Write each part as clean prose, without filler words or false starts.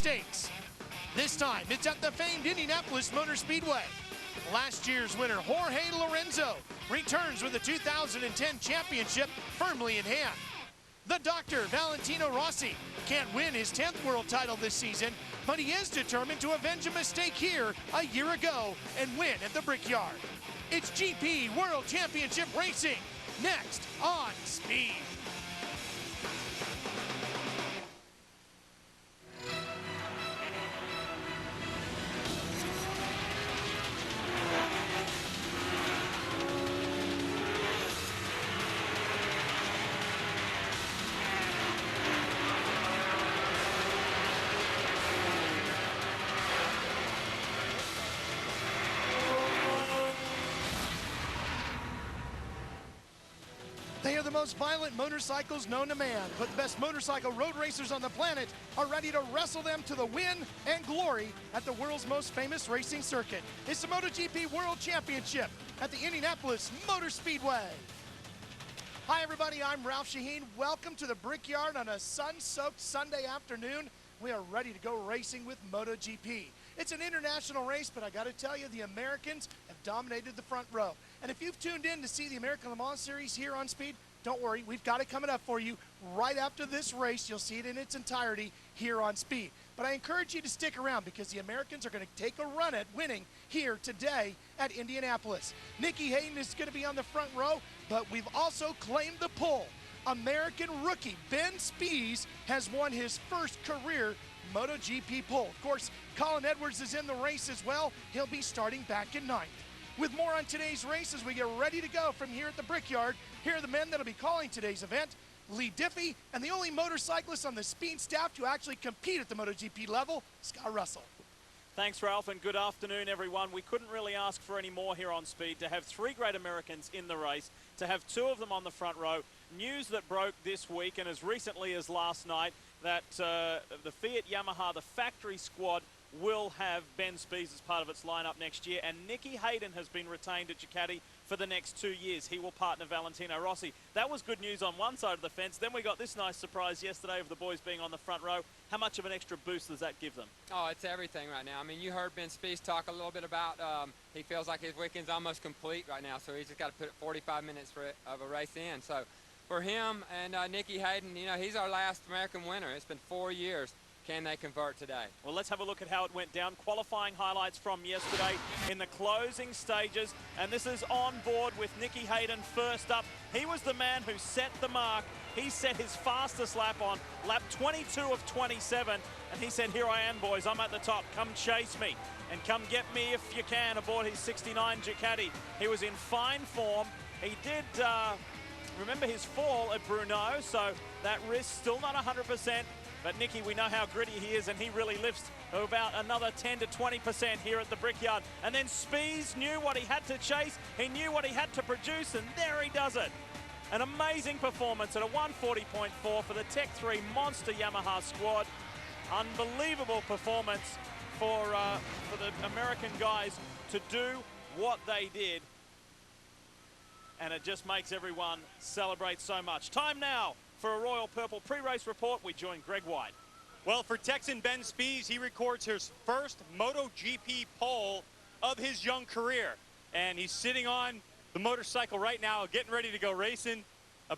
States. This time, it's at the famed Indianapolis Motor Speedway. Last year's winner, Jorge Lorenzo, returns with the 2010 championship firmly in hand. The Doctor, Valentino Rossi, can't win his 10th world title this season, but he is determined to avenge a mistake here a year ago and win at the Brickyard. It's GP World Championship Racing, next on Speed. They are the most violent motorcycles known to man, but the best motorcycle road racers on the planet are ready to wrestle them to the win and glory at the world's most famous racing circuit. It's the MotoGP World Championship at the Indianapolis Motor Speedway. Hi everybody, I'm Ralph Shaheen. Welcome to the Brickyard on a sun-soaked Sunday afternoon. We are ready to go racing with MotoGP. It's an international race, but I gotta tell you, the Americans have dominated the front row. And if you've tuned in to see the American Le Mans Series here on Speed, don't worry, we've got it coming up for you right after this race. You'll see it in its entirety here on Speed. But I encourage you to stick around because the Americans are gonna take a run at winning here today at Indianapolis. Nicky Hayden is gonna be on the front row, but we've also claimed the pole. American rookie Ben Spies has won his first career MotoGP pole. Of course, Colin Edwards is in the race as well. He'll be starting back in 9th. With more on today's race as we get ready to go from here at the Brickyard, here are the men that'll be calling today's event. Lee Diffie, and the only motorcyclist on the Speed staff to actually compete at the MotoGP level, Scott Russell. Thanks, Ralph, and good afternoon, everyone. We couldn't really ask for any more here on Speed, to have 3 great Americans in the race, to have 2 of them on the front row. News that broke this week and as recently as last night that the Fiat Yamaha, the factory squad, will have Ben Spies as part of its lineup next year, and Nicky Hayden has been retained at Ducati for the next 2 years. He will partner Valentino Rossi. That was good news on one side of the fence. Then we got this nice surprise yesterday of the boys being on the front row. How much of an extra boost does that give them? Oh, it's everything right now. I mean, you heard Ben Spies talk a little bit about he feels like his weekend's almost complete right now, so he's just got to put 45 minutes of a race in. So for him and Nicky Hayden, you know, he's our last American winner. It's been 4 years. Can they convert today? Well, let's have a look at how it went down. Qualifying highlights from yesterday in the closing stages. And this is on board with Nicky Hayden first up. He was the man who set the mark. He set his fastest lap on lap 22 of 27. And he said, here I am, boys. I'm at the top. Come chase me. And come get me if you can aboard his 69 Ducati. He was in fine form. He did remember his fall at Brno. So that wrist still not 100%. But Nicky, we know how gritty he is, and he really lifts about another 10 to 20% here at the Brickyard. And then Spies knew what he had to chase, he knew what he had to produce, and there he does it. An amazing performance at a 140.4 for the Tech 3 monster Yamaha squad. Unbelievable performance for the American guys to do what they did. And it just makes everyone celebrate so much. Time now for a Royal Purple pre-race report. We join Greg White. Well, for Texan Ben Spies, he records his first MotoGP pole of his young career. And he's sitting on the motorcycle right now, getting ready to go racing.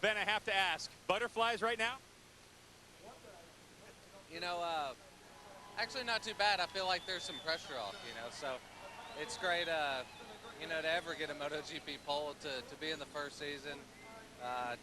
Ben, I have to ask, butterflies right now? You know, actually not too bad. I feel like there's some pressure off, you know, so it's great, you know, to ever get a MotoGP pole, to be in the first season.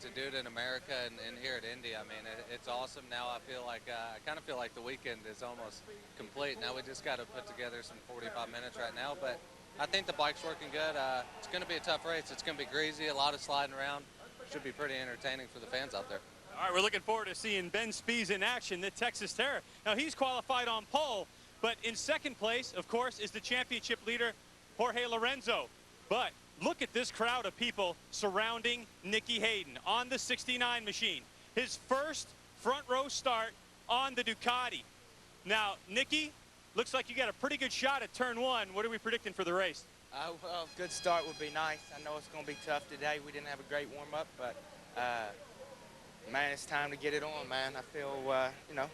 To do it in America and here at Indy. I mean, it's awesome. Now I feel like, I kind of feel like the weekend is almost complete. Now we just got to put together some 45 minutes right now, but I think the bike's working good. It's going to be a tough race. It's going to be greasy, a lot of sliding around. Should be pretty entertaining for the fans out there. All right, we're looking forward to seeing Ben Spies in action, the Texas Terror. Now he's qualified on pole, but in second place, of course, is the championship leader, Jorge Lorenzo. But look at this crowd of people surrounding Nicky Hayden on the 69 machine. His first front row start on the Ducati. Now, Nicky, looks like you got a pretty good shot at turn 1. What are we predicting for the race? Well, good start would be nice. I know it's going to be tough today. We didn't have a great warm-up, but, man, it's time to get it on, man. I feel, you know,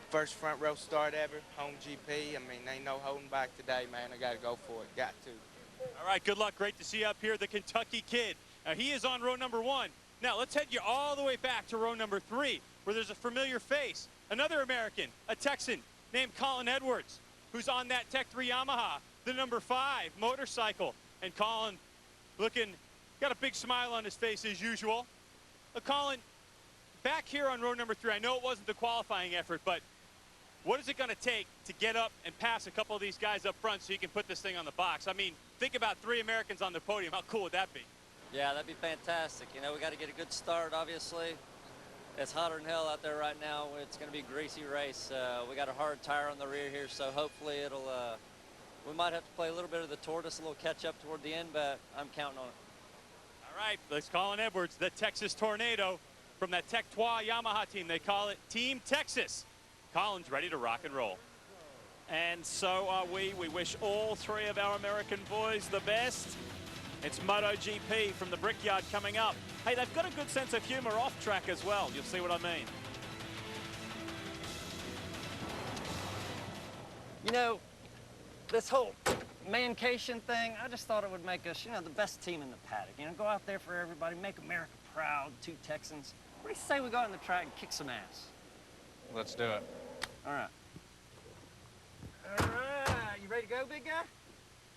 First front row start ever, home GP. I mean, ain't no holding back today, man. I got to go for it. Got to. All right, good luck. Great to see you up here, the Kentucky kid. Now, he is on row number 1. Now, let's head you all the way back to row number 3, where there's a familiar face. Another American, a Texan named Colin Edwards, who's on that Tech 3 Yamaha, the number 5 motorcycle. And Colin looking, got a big smile on his face as usual. Colin, back here on row number 3, I know it wasn't the qualifying effort, but what is it going to take to get up and pass a couple of these guys up front so you can put this thing on the box? I mean, think about 3 Americans on the podium. How cool would that be? Yeah, that'd be fantastic. You know, we got to get a good start, obviously. It's hotter than hell out there right now. It's going to be a greasy race. We got a hard tire on the rear here, so hopefully it'll, we might have to play a little bit of the tortoise, a little catch up toward the end, but I'm counting on it. All right, let's Colin Edwards, the Texas Tornado from that Tech 3 Yamaha team. They call it Team Texas. Colin's ready to rock and roll. And so are we. We wish all 3 of our American boys the best. It's MotoGP from the Brickyard coming up. Hey, they've got a good sense of humor off track as well. You'll see what I mean. You know, this whole mancation thing, I just thought it would make us, you know, the best team in the paddock. You know, go out there for everybody, make America proud, 2 Texans. What do you say we go out on the track and kick some ass? Let's do it. All right. All right. You ready to go, big guy?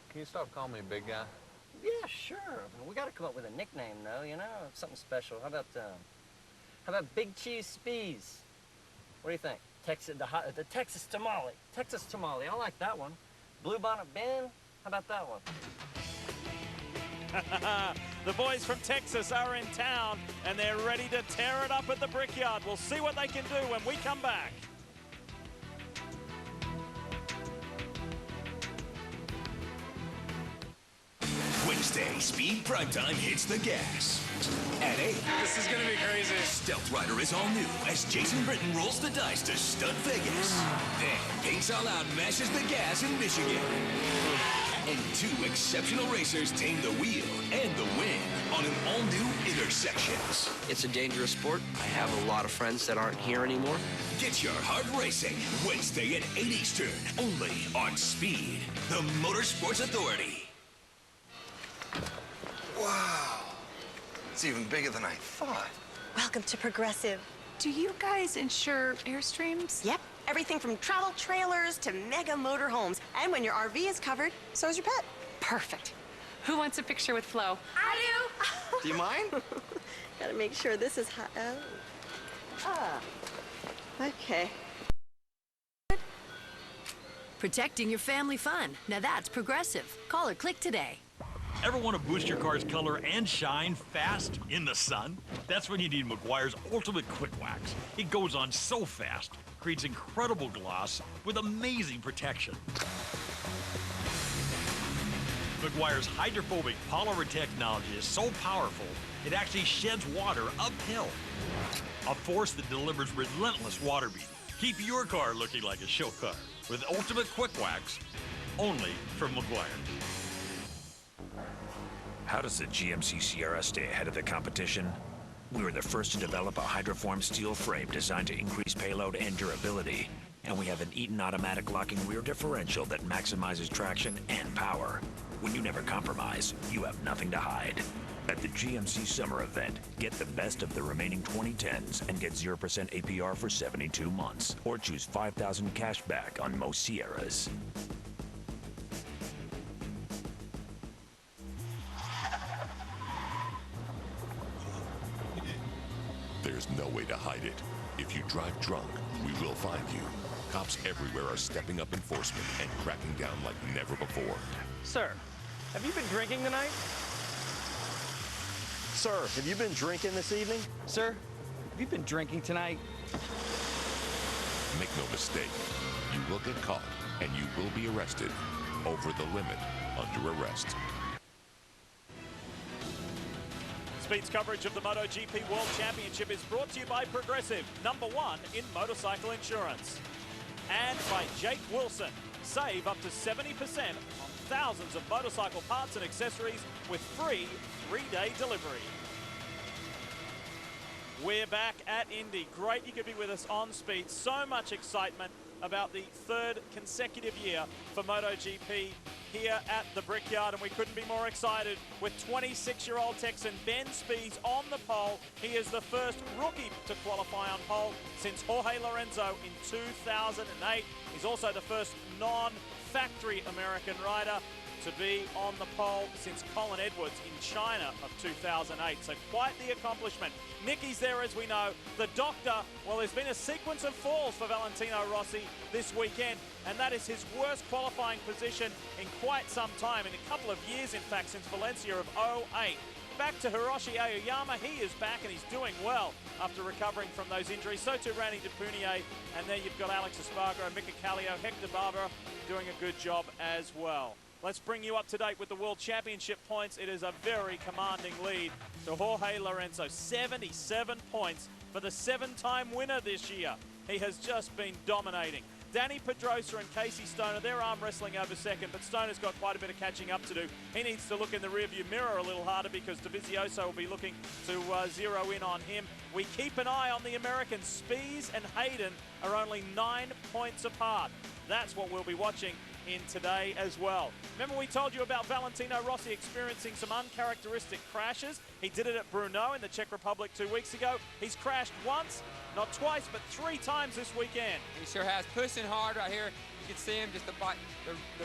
Can you stop calling me big guy? Yeah, sure. I mean, we got to come up with a nickname, though, you know, something special. How about Big Cheese Spees? What do you think? The Texas Tamale. Texas Tamale. I like that one. Blue Bonnet Ben. How about that one? The boys from Texas are in town, and they're ready to tear it up at the Brickyard. We'll see what they can do when we come back. Wednesday, Speed Primetime hits the gas. At 8. This is gonna be crazy. Stealth Rider is all new as Jason Britton rolls the dice to stud Vegas. Then Paints All Out mashes the gas in Michigan. And 2 exceptional racers tame the wheel and the win on an all-new Intersections. It's a dangerous sport. I have a lot of friends that aren't here anymore. Get your heart racing Wednesday at 8 Eastern, only on Speed, the Motorsports Authority. Wow, it's even bigger than I thought. Welcome to Progressive. Do you guys insure Airstreams? Yep, everything from travel trailers to mega motorhomes. And when your RV is covered, so is your pet. Perfect. Who wants a picture with Flo? I do. Do you mind? Gotta make sure this is hot. Okay. Protecting your family fun. Now that's Progressive. Call or click today. Ever want to boost your car's color and shine fast in the sun? That's when you need Meguiar's Ultimate Quick Wax. It goes on so fast, creates incredible gloss with amazing protection. Meguiar's hydrophobic polymer technology is so powerful, it actually sheds water uphill. A force that delivers relentless water beating. Keep your car looking like a show car with Ultimate Quick Wax, only from Meguiar. How does the GMC Sierra stay ahead of the competition? We were the first to develop a hydroform steel frame designed to increase payload and durability. And we have an Eaton automatic locking rear differential that maximizes traction and power. When you never compromise, you have nothing to hide. At the GMC Summer Event, get the best of the remaining 2010s and get 0% APR for 72 months. Or choose $5,000 cash back on most Sierras. There's no way to hide it. If you drive drunk, we will find you. Cops everywhere are stepping up enforcement and cracking down like never before. Sir, have you been drinking tonight? Sir, have you been drinking this evening? Sir, have you been drinking tonight? Make no mistake, you will get caught and you will be arrested. Over the limit, under arrest. Speed's coverage of the MotoGP World Championship is brought to you by Progressive, #1 in motorcycle insurance. And by Jake Wilson. Save up to 70% on thousands of motorcycle parts and accessories with free 3-day delivery. We're back at Indy. Great you could be with us on speed. So much excitement about the third consecutive year for MotoGP here at the Brickyard, and we couldn't be more excited with 26-year-old Texan Ben Spies on the pole. He is the first rookie to qualify on pole since Jorge Lorenzo in 2008. He's also the first non-factory American rider to be on the pole since Colin Edwards in China of 2008. So quite the accomplishment. Nicky's there, as we know. The doctor, well, there's been a sequence of falls for Valentino Rossi this weekend, and that is his worst qualifying position in quite some time, in a couple of years, in fact, since Valencia of 08. Back to Hiroshi Aoyama. He is back and he's doing well after recovering from those injuries. So too Randy DePunier, and there you've got Alex Espargaro, Mika Kallio, Hector Barbera doing a good job as well. Let's bring you up to date with the World Championship points. It is a very commanding lead to Jorge Lorenzo. 77 points for the 7-time winner this year. He has just been dominating. Danny Pedrosa and Casey Stoner, they're arm wrestling over second, but Stoner's got quite a bit of catching up to do. He needs to look in the rearview mirror a little harder because Dovizioso will be looking to zero in on him. We keep an eye on the Americans. Spies and Hayden are only 9 points apart. That's what we'll be watching in today as well. Remember we told you about Valentino Rossi experiencing some uncharacteristic crashes. He did it at Brno in the Czech Republic 2 weeks ago. He's crashed once, not twice, but 3 times this weekend. He sure has. Pushing hard right here. You can see him, just the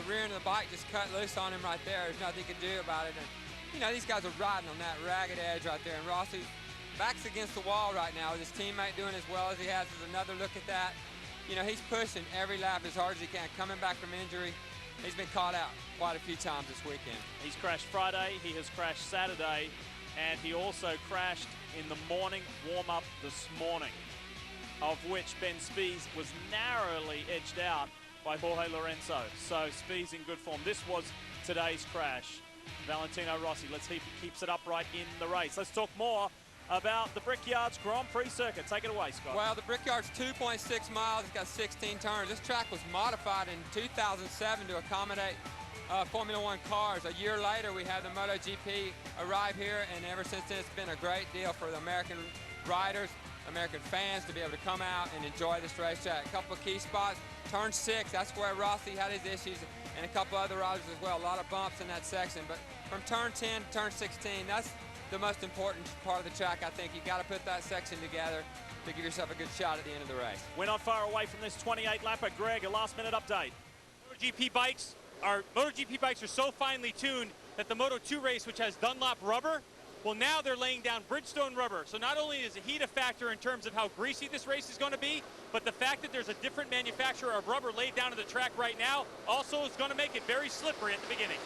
rear end of the bike just cut loose on him right there. There's nothing he can do about it. And, you know, these guys are riding on that ragged edge right there. And Rossi's back's against the wall right now with his teammate doing as well as he has. There's another look at that. You know, he's pushing every lap as hard as he can, coming back from injury. He's been caught out quite a few times this weekend. He's crashed Friday, he has crashed Saturday, and he also crashed in the morning warm-up this morning, of which Ben Spies was narrowly edged out by Jorge Lorenzo. So Spies in good form. This was today's crash. Valentino Rossi, let's see if he keeps it upright in the race. Let's talk more about the Brickyard's Grand Prix circuit. Take it away, Scott. Well, the Brickyard's 2.6 miles. It's got 16 turns. This track was modified in 2007 to accommodate Formula One cars. A year later, we had the MotoGP arrive here, and ever since then, it's been a great deal for the American riders, American fans to be able to come out and enjoy this racetrack. A couple of key spots. Turn 6, that's where Rossi had his issues, and a couple other riders as well. A lot of bumps in that section. But from turn 10 to turn 16, that's the most important part of the track. I think you've got to put that section together to give yourself a good shot at the end of the race. We're not far away from this 28-lapper. Greg, a last-minute update. MotoGP bikes are so finely tuned that the Moto2 race, which has Dunlop rubber, well, now they're laying down Bridgestone rubber. So not only is the heat a factor in terms of how greasy this race is going to be, but the fact that there's a different manufacturer of rubber laid down to the track right now also is going to make it very slippery at the beginning.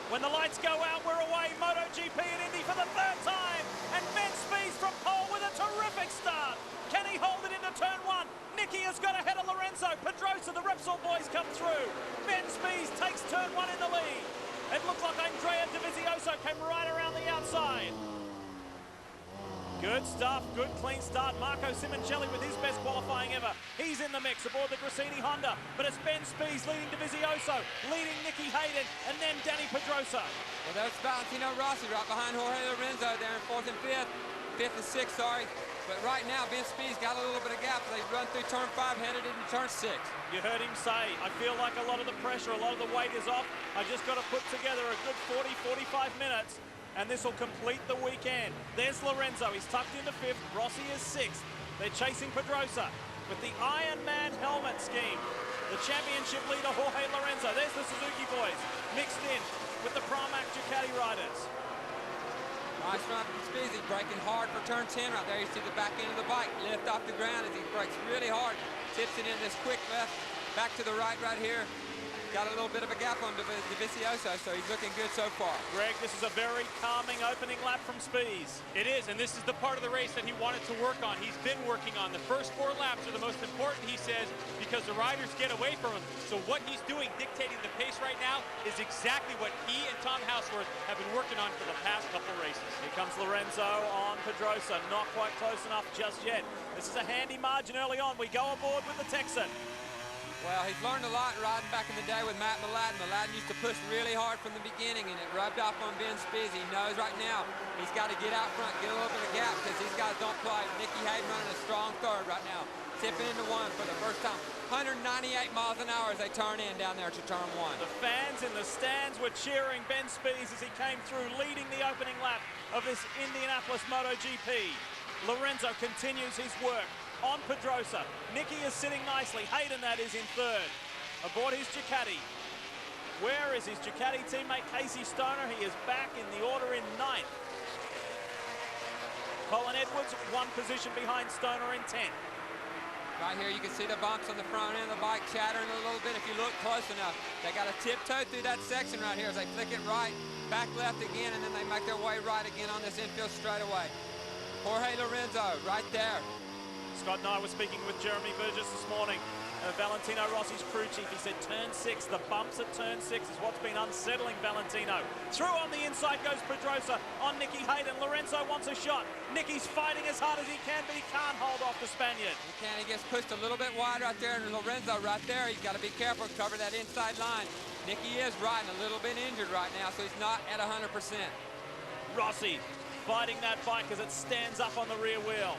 When the lights go out, we're away. MotoGP in Indy for the 3rd time. And Ben Spies from pole with a terrific start. Can he hold it into turn 1? Nicky has got ahead of Lorenzo. Pedrosa, the Repsol boys come through. Ben Spies takes turn 1 in the lead. It looks like Andrea Dovizioso came right around the outside. Good stuff, good clean start. Marco Simoncelli with his best qualifying ever. He's in the mix aboard the Grassini Honda, but it's Ben Spies leading Dovizioso, leading Nicky Hayden, and then Danny Pedrosa. Well, that's Valentino Rossi right behind Jorge Lorenzo there in 4th and 5th. 5th and 6th, sorry. But right now, Ben Spies got a little bit of gap. They run through turn 5, headed into turn 6. You heard him say, I feel like a lot of the pressure, a lot of the weight is off. I just got to put together a good 40, 45 minutes. And this will complete the weekend. There's Lorenzo, he's tucked into 5th, Rossi is 6th. They're chasing Pedrosa with the Iron Man helmet scheme. The championship leader, Jorge Lorenzo. There's the Suzuki boys, mixed in with the Pramac Ducati riders. Nice run from Spies. He's braking hard for turn 10 right there. You see the back end of the bike lift off the ground as he brakes really hard. Tips it in this quick left, back to the right here. Got a little bit of a gap on Dovizioso, so he's looking good so far. Greg, this is a very calming opening lap from Spies. It is, and this is the part of the race that he wanted to work on. He's been working on. The first 4 laps are the most important, he says, because the riders get away from him. So what he's doing, dictating the pace right now, is exactly what he and Tom Houseworth have been working on for the past couple races. Here comes Lorenzo on Pedrosa. Not quite close enough just yet. This is a handy margin early on. We go aboard with the Texan. Well, he's learned a lot riding back in the day with Matt Mladen. Mladen used to push really hard from the beginning, and it rubbed off on Ben Spies. He knows right now he's got to get out front, get a little bit of gap, because these guys don't play. Nicky Hayden running a strong third right now, tipping into one for the first time. 198 miles an hour as they turn in down there to turn one. The fans in the stands were cheering Ben Spies as he came through, leading the opening lap of this Indianapolis MotoGP. Lorenzo continues his work on Pedrosa. Nicky is sitting nicely. Hayden, that is, in third. Aboard his Ducati. Where is his Ducati teammate Casey Stoner? He is back in the order in ninth. Colin Edwards, one position behind Stoner in 10th. Right here, you can see the bumps on the front end of the bike chattering a little bit if you look close enough. They got to tiptoe through that section right here as they flick it right, back left again, and then they make their way right again on this infield straightaway. Jorge Lorenzo right there. Scott and I were speaking with Jeremy Burgess this morning, Valentino Rossi's crew chief. He said turn 6, the bumps at turn 6 is what's been unsettling Valentino. Through on the inside goes Pedrosa on Nicky Hayden. Lorenzo wants a shot. Nicky's fighting as hard as he can, but he can't hold off the Spaniard. He can. He gets pushed a little bit wide right there, and Lorenzo right there, he's got to be careful, cover that inside line. Nicky is riding a little bit injured right now, so he's not at 100%. Rossi fighting that bike as it stands up on the rear wheel,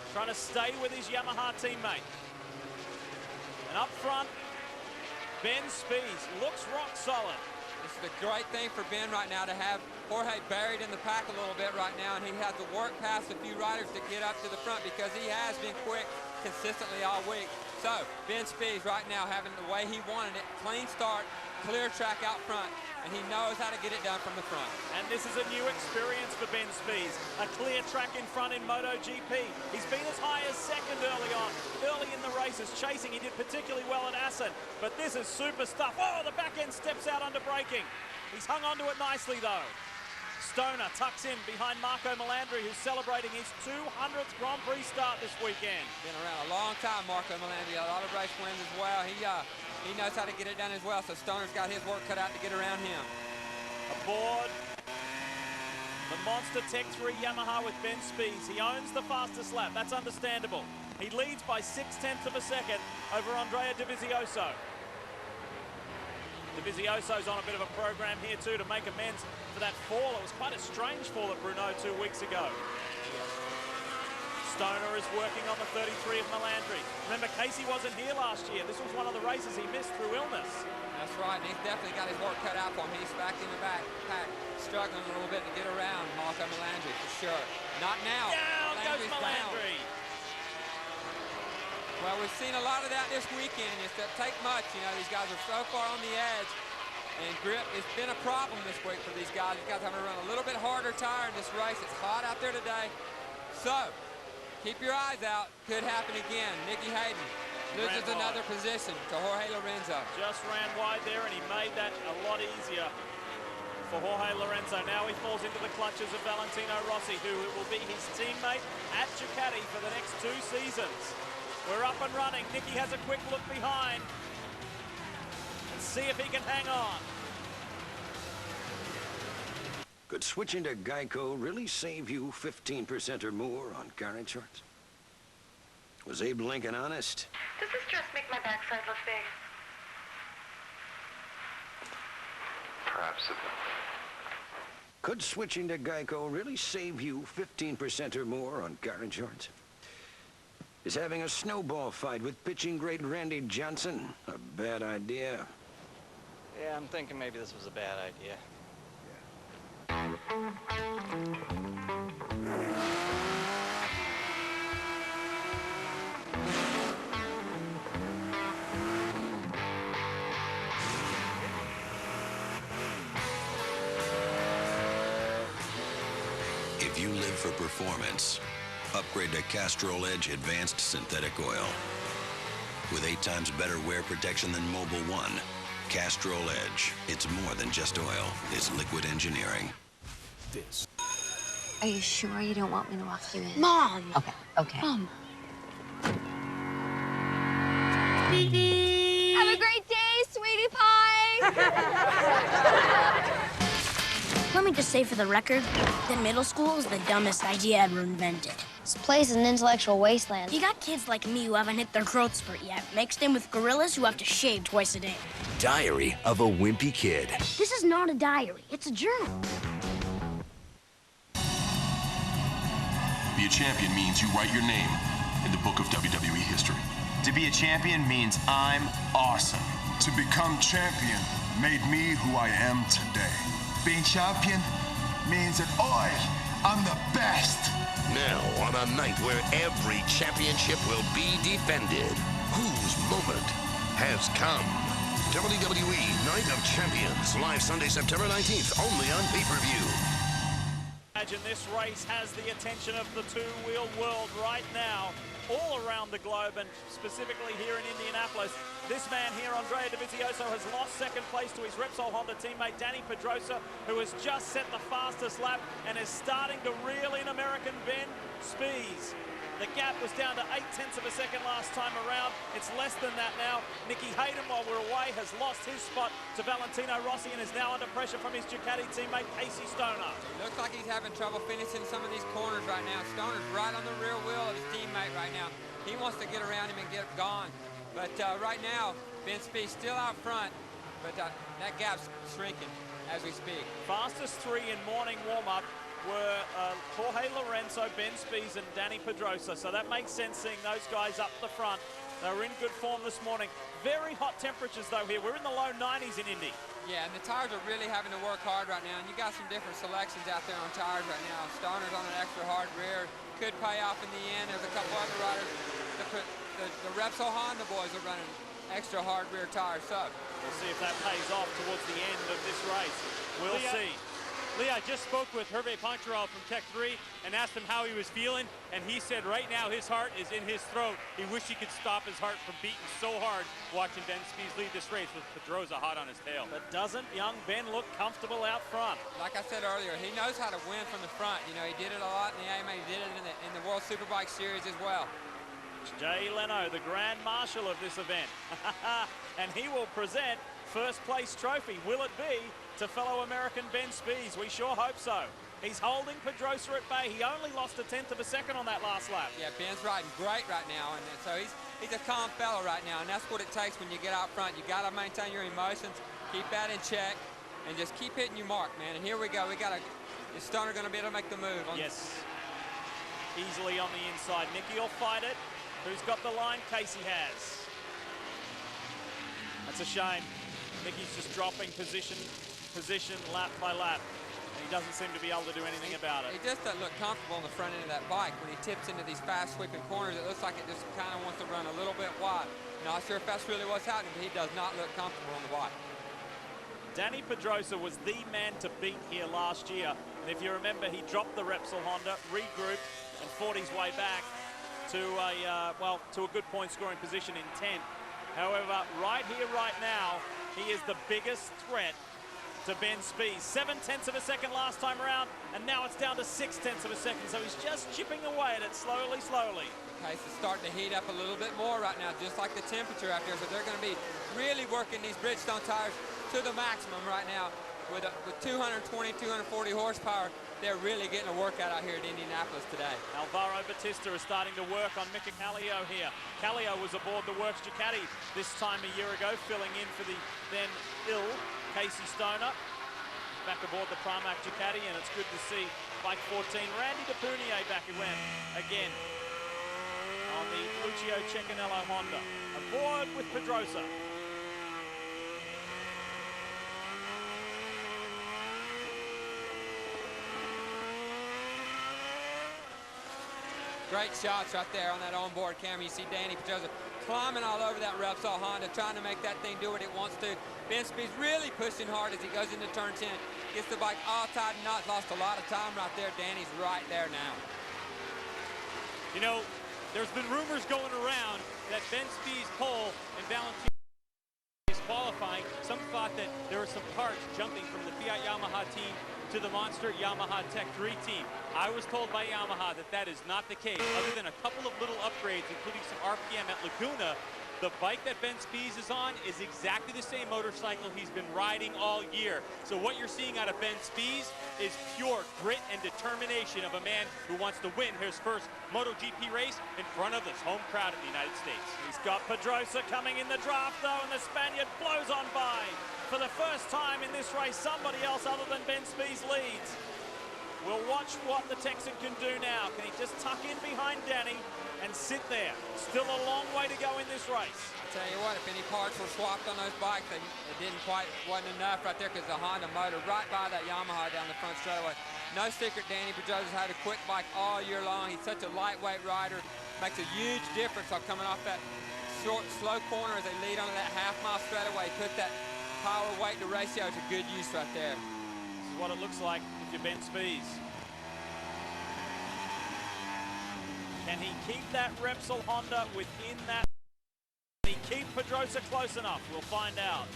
trying to stay with his Yamaha teammate. And up front, Ben Spies looks rock solid. This is a great thing for Ben right now to have Jorge buried in the pack a little bit right now, and he has to work past a few riders to get up to the front because he has been quick consistently all week. So Ben Spies right now having the way he wanted it, clean start, clear track out front, and he knows how to get it done from the front. And this is a new experience for Ben Spies. A clear track in front in MotoGP. He's been as high as second early in the races, chasing. He did particularly well at Assen, but this is super stuff. Oh, the back end steps out under braking. He's hung onto it nicely, though. Stoner tucks in behind Marco Melandri, who's celebrating his 200th Grand Prix start this weekend. Been around a long time, Marco Melandri. A lot of race wins as well. He knows how to get it done as well, so Stoner's got his work cut out to get around him. Aboard the Monster Tech 3 Yamaha with Ben Spies. He owns the fastest lap. That's understandable. He leads by 0.6 of a second over Andrea Dovizioso. Dovizioso's on a bit of a program here too to make amends for that fall. It was quite a strange fall at Brno 2 weeks ago. Stoner is working on the 33 of Melandri. Remember, Casey wasn't here last year. This was one of the races he missed through illness. That's right, and he's definitely got his work cut out for him. He's back in the back pack, struggling a little bit to get around Marco Melandri for sure. Not now. Down goes Melandri. Well, we've seen a lot of that this weekend. It doesn't take much. You know, these guys are so far on the edge, and grip has been a problem this week for these guys. These guys having to run a little bit harder tire in this race. It's hot out there today. So, keep your eyes out. Could happen again. Nicky Hayden loses another position to Jorge Lorenzo. Just ran wide there, and he made that a lot easier for Jorge Lorenzo. Now he falls into the clutches of Valentino Rossi, who will be his teammate at Ducati for the next 2 seasons. We're up and running. Nicky has a quick look behind and see if he can hang on. Could switching to Geico really save you 15% or more on car insurance? Was Abe Lincoln honest? Does this dress make my backside look big? Perhaps it will. Could switching to Geico really save you 15% or more on car insurance? Is having a snowball fight with pitching great Randy Johnson a bad idea? Yeah, I'm thinking maybe this was a bad idea. If you live for performance, upgrade to Castrol Edge Advanced Synthetic Oil. With 8 times better wear protection than Mobil 1, Castrol Edge, it's more than just oil, it's liquid engineering. This. Are you sure you don't want me to walk you in? Mom! Okay, okay. Mom. Have a great day, sweetie pie! We're me just say for the record that middle school is the dumbest idea ever invented. This place is an intellectual wasteland. You got kids like me who haven't hit their growth spurt yet, mixed in with gorillas who have to shave twice a day. Diary of a Wimpy Kid. This is not a diary, it's a journal. Be a champion means you write your name in the book of WWE history. To be a champion means I'm awesome. To become champion made me who I am today. Being champion means that I'm the best. Now, on a night where every championship will be defended, whose moment has come? WWE Night of Champions, live Sunday, September 19th, only on pay-per-view. Imagine this race has the attention of the two-wheel world right now, all around the globe, and specifically here in Indianapolis. This man here, Andrea Dovizioso, has lost second place to his Repsol Honda teammate Danny Pedrosa, who has just set the fastest lap and is starting to reel in American Ben Spies. The gap was down to 0.8 of a second last time around. It's less than that now. Nicky Hayden, while we're away, has lost his spot to Valentino Rossi and is now under pressure from his Ducati teammate Casey Stoner. Looks like he's having trouble finishing some of these corners right now. Stoner's right on the rear wheel of his teammate right now. He wants to get around him and get gone. But right now, Ben Spies still out front, but that gap's shrinking as we speak. Fastest three in morning warm-up were Jorge Lorenzo, Ben Spies, and Danny Pedrosa. So that makes sense seeing those guys up the front. They were in good form this morning. Very hot temperatures though here. We're in the low 90s in Indy. Yeah, and the tires are really having to work hard right now. And you got some different selections out there on tires right now. Stoner's on an extra hard rear. Could pay off in the end. There's a couple other riders. The Repsol Honda boys are running extra hard rear tires. So we'll see if that pays off towards the end of this race. We'll see. Lee, I just spoke with Hervé Poncharal from Tech 3 and asked him how he was feeling, and he said right now his heart is in his throat. He wished he could stop his heart from beating so hard watching Ben Spies lead this race with Pedrosa hot on his tail. But doesn't young Ben look comfortable out front? Like I said earlier, he knows how to win from the front. You know, he did it a lot in the AMA. He did it in the World Superbike Series as well. Jay Leno, the Grand Marshal of this event. And he will present first place trophy. Will it be to fellow American Ben Spies? We sure hope so. He's holding Pedrosa at bay. He only lost 1/10 of a second on that last lap. Yeah, Ben's riding great right now, and so he's a calm fella right now, and that's what it takes when you get out front. You got to maintain your emotions, keep that in check, and just keep hitting your mark, man. And here we go. Is Stoner going to be able to make the move? Yes. Easily on the inside. Nicky will fight it. Who's got the line? Casey has. That's a shame. Nicky's just dropping position lap by lap. And he doesn't seem to be able to do anything about it. He just doesn't look comfortable on the front end of that bike. When he tips into these fast sweeping corners, it looks like it just kind of wants to run a little bit wide. Not sure if that's really what's happening, but he does not look comfortable on the bike. Danny Pedrosa was the man to beat here last year. And if you remember, he dropped the Repsol Honda, regrouped, and fought his way back to a good point scoring position in 10th. However, right here, right now, he is the biggest threat to Ben Spies. 0.7 of a second last time around, and now it's down to 0.6 of a second. So he's just chipping away at it slowly, slowly. The pace is starting to heat up a little bit more right now, just like the temperature out there. So they're going to be really working these Bridgestone tires to the maximum right now. With 220, 240 horsepower, they're really getting a workout out here at Indianapolis today. Alvaro Batista is starting to work on Mika Kallio here. Kallio was aboard the Works Ducati this time a year ago, filling in for the then ill Casey Stoner. Back aboard the Pramac Ducati, and it's good to see Bike 14, Randy DePunier back again on the Lucio Cecchinello Honda. Aboard with Pedrosa. Great shots right there on that onboard camera. You see Danny Pedrosa climbing all over that Repsol Honda, trying to make that thing do what it wants to. Ben Spies really pushing hard as he goes into turn 10. Gets the bike all tied and knots. Lost a lot of time right there. Danny's right there now. You know, there's been rumors going around that Ben Spies' pole and Valentino is qualifying. Some thought that there were some parts jumping from the Fiat Yamaha team to the monster Yamaha Tech 3 team. I was told by Yamaha that that is not the case. Other than a couple of little upgrades, including some RPM at Laguna, The bike that Ben Spies is on is exactly the same motorcycle he's been riding all year. So what you're seeing out of Ben Spies is pure grit and determination of a man who wants to win his first MotoGP race in front of this home crowd in the United States. He's got Pedrosa coming in the draft, though, and the Spaniard blows on by. For the first time in this race, somebody else other than Ben Spies leads. We'll watch what the Texan can do now. Can he just tuck in behind Danny and sit there? Still a long way to go in this race. I tell you what, if any parts were swapped on those bikes, it wasn't enough right there, because the Honda motor right by that Yamaha down the front straightaway. No secret, Danny Pedrosa's had a quick bike all year long. He's such a lightweight rider. Makes a huge difference on coming off that short, slow corner as they lead onto that half-mile straightaway. Put that power weight to ratio to good use right there. This is what it looks like if you're Ben Spies. Can he keep that Repsol Honda within that? Can he keep Pedrosa close enough? We'll find out.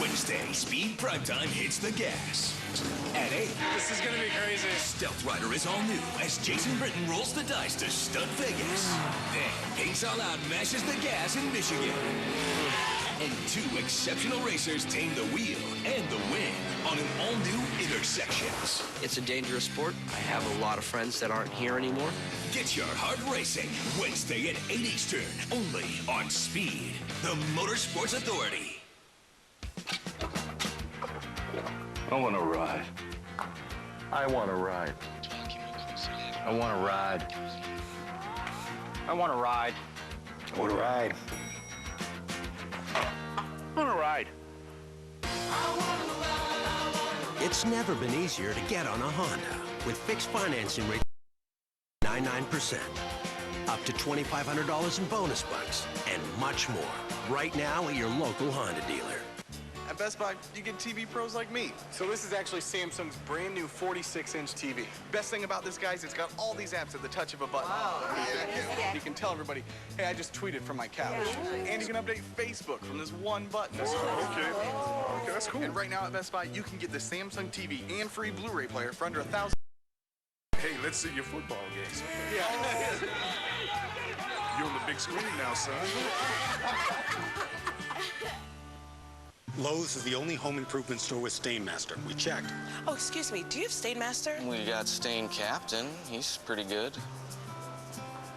Wednesday, Speed Primetime hits the gas. At 8. This is going to be crazy. Stealth Rider is all new as Jason Britton rolls the dice to stud Vegas. Then, Paints All Out mashes the gas in Michigan. And 2 exceptional racers tame the wheel and the win on an all-new Intersections. It's a dangerous sport. I have a lot of friends that aren't here anymore. Get your heart racing Wednesday at 8 Eastern, only on Speed, the Motorsports Authority. I want to ride. I want to ride. I want to ride. I want to ride. I want to ride. I want to ride. It's never been easier to get on a Honda with fixed financing rate 99%, up to $2,500 in bonus bucks, and much more. Right now at your local Honda dealer. At Best Buy, you get TV pros like me. So this is actually Samsung's brand new 46-inch TV. Best thing about this, guys, it's got all these apps at the touch of a button. Wow. You can tell everybody, hey, I just tweeted from my couch. And you can update Facebook from this one button. Okay, that's cool. And right now at Best Buy, you can get the Samsung TV and free Blu-ray player for under $1,000. Hey, let's see your football games. Yeah. You're on the big screen now, son. Lowe's is the only home improvement store with Stainmaster. We checked. Oh, excuse me. Do you have Stainmaster? We got Stain Captain. He's pretty good.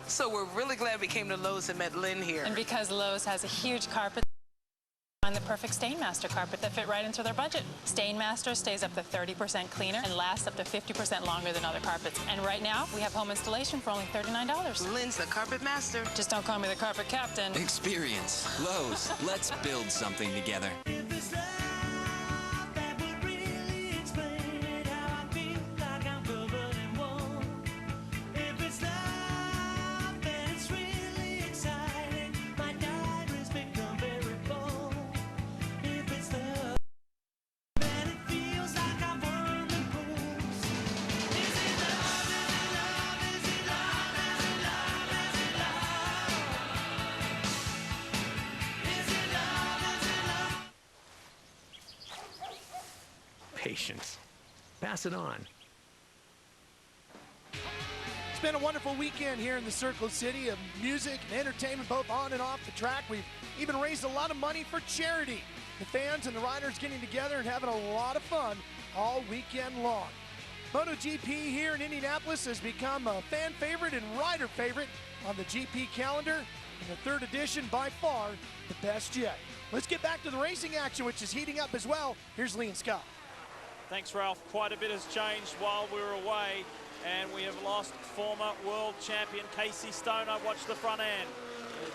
So we're really glad we came to Lowe's and met Lynn here. And because Lowe's has a huge carpet, find the perfect Stainmaster carpet that fit right into their budget. Stainmaster stays up to 30% cleaner and lasts up to 50% longer than other carpets. And right now, we have home installation for only $39. Lynn's the carpet master. Just don't call me the carpet captain. Experience. Lowe's. Let's build something together. Patience. Pass it on. It's been a wonderful weekend here in the Circle City of music and entertainment, both on and off the track. We've even raised a lot of money for charity. The fans and the riders getting together and having a lot of fun all weekend long. MotoGP here in Indianapolis has become a fan favorite and rider favorite on the GP calendar. And the third edition, by far, the best yet. Let's get back to the racing action, which is heating up as well. Here's Lee and Scott. Thanks, Ralph. Quite a bit has changed while we were away, and we have lost former world champion Casey Stoner. Watch the front end.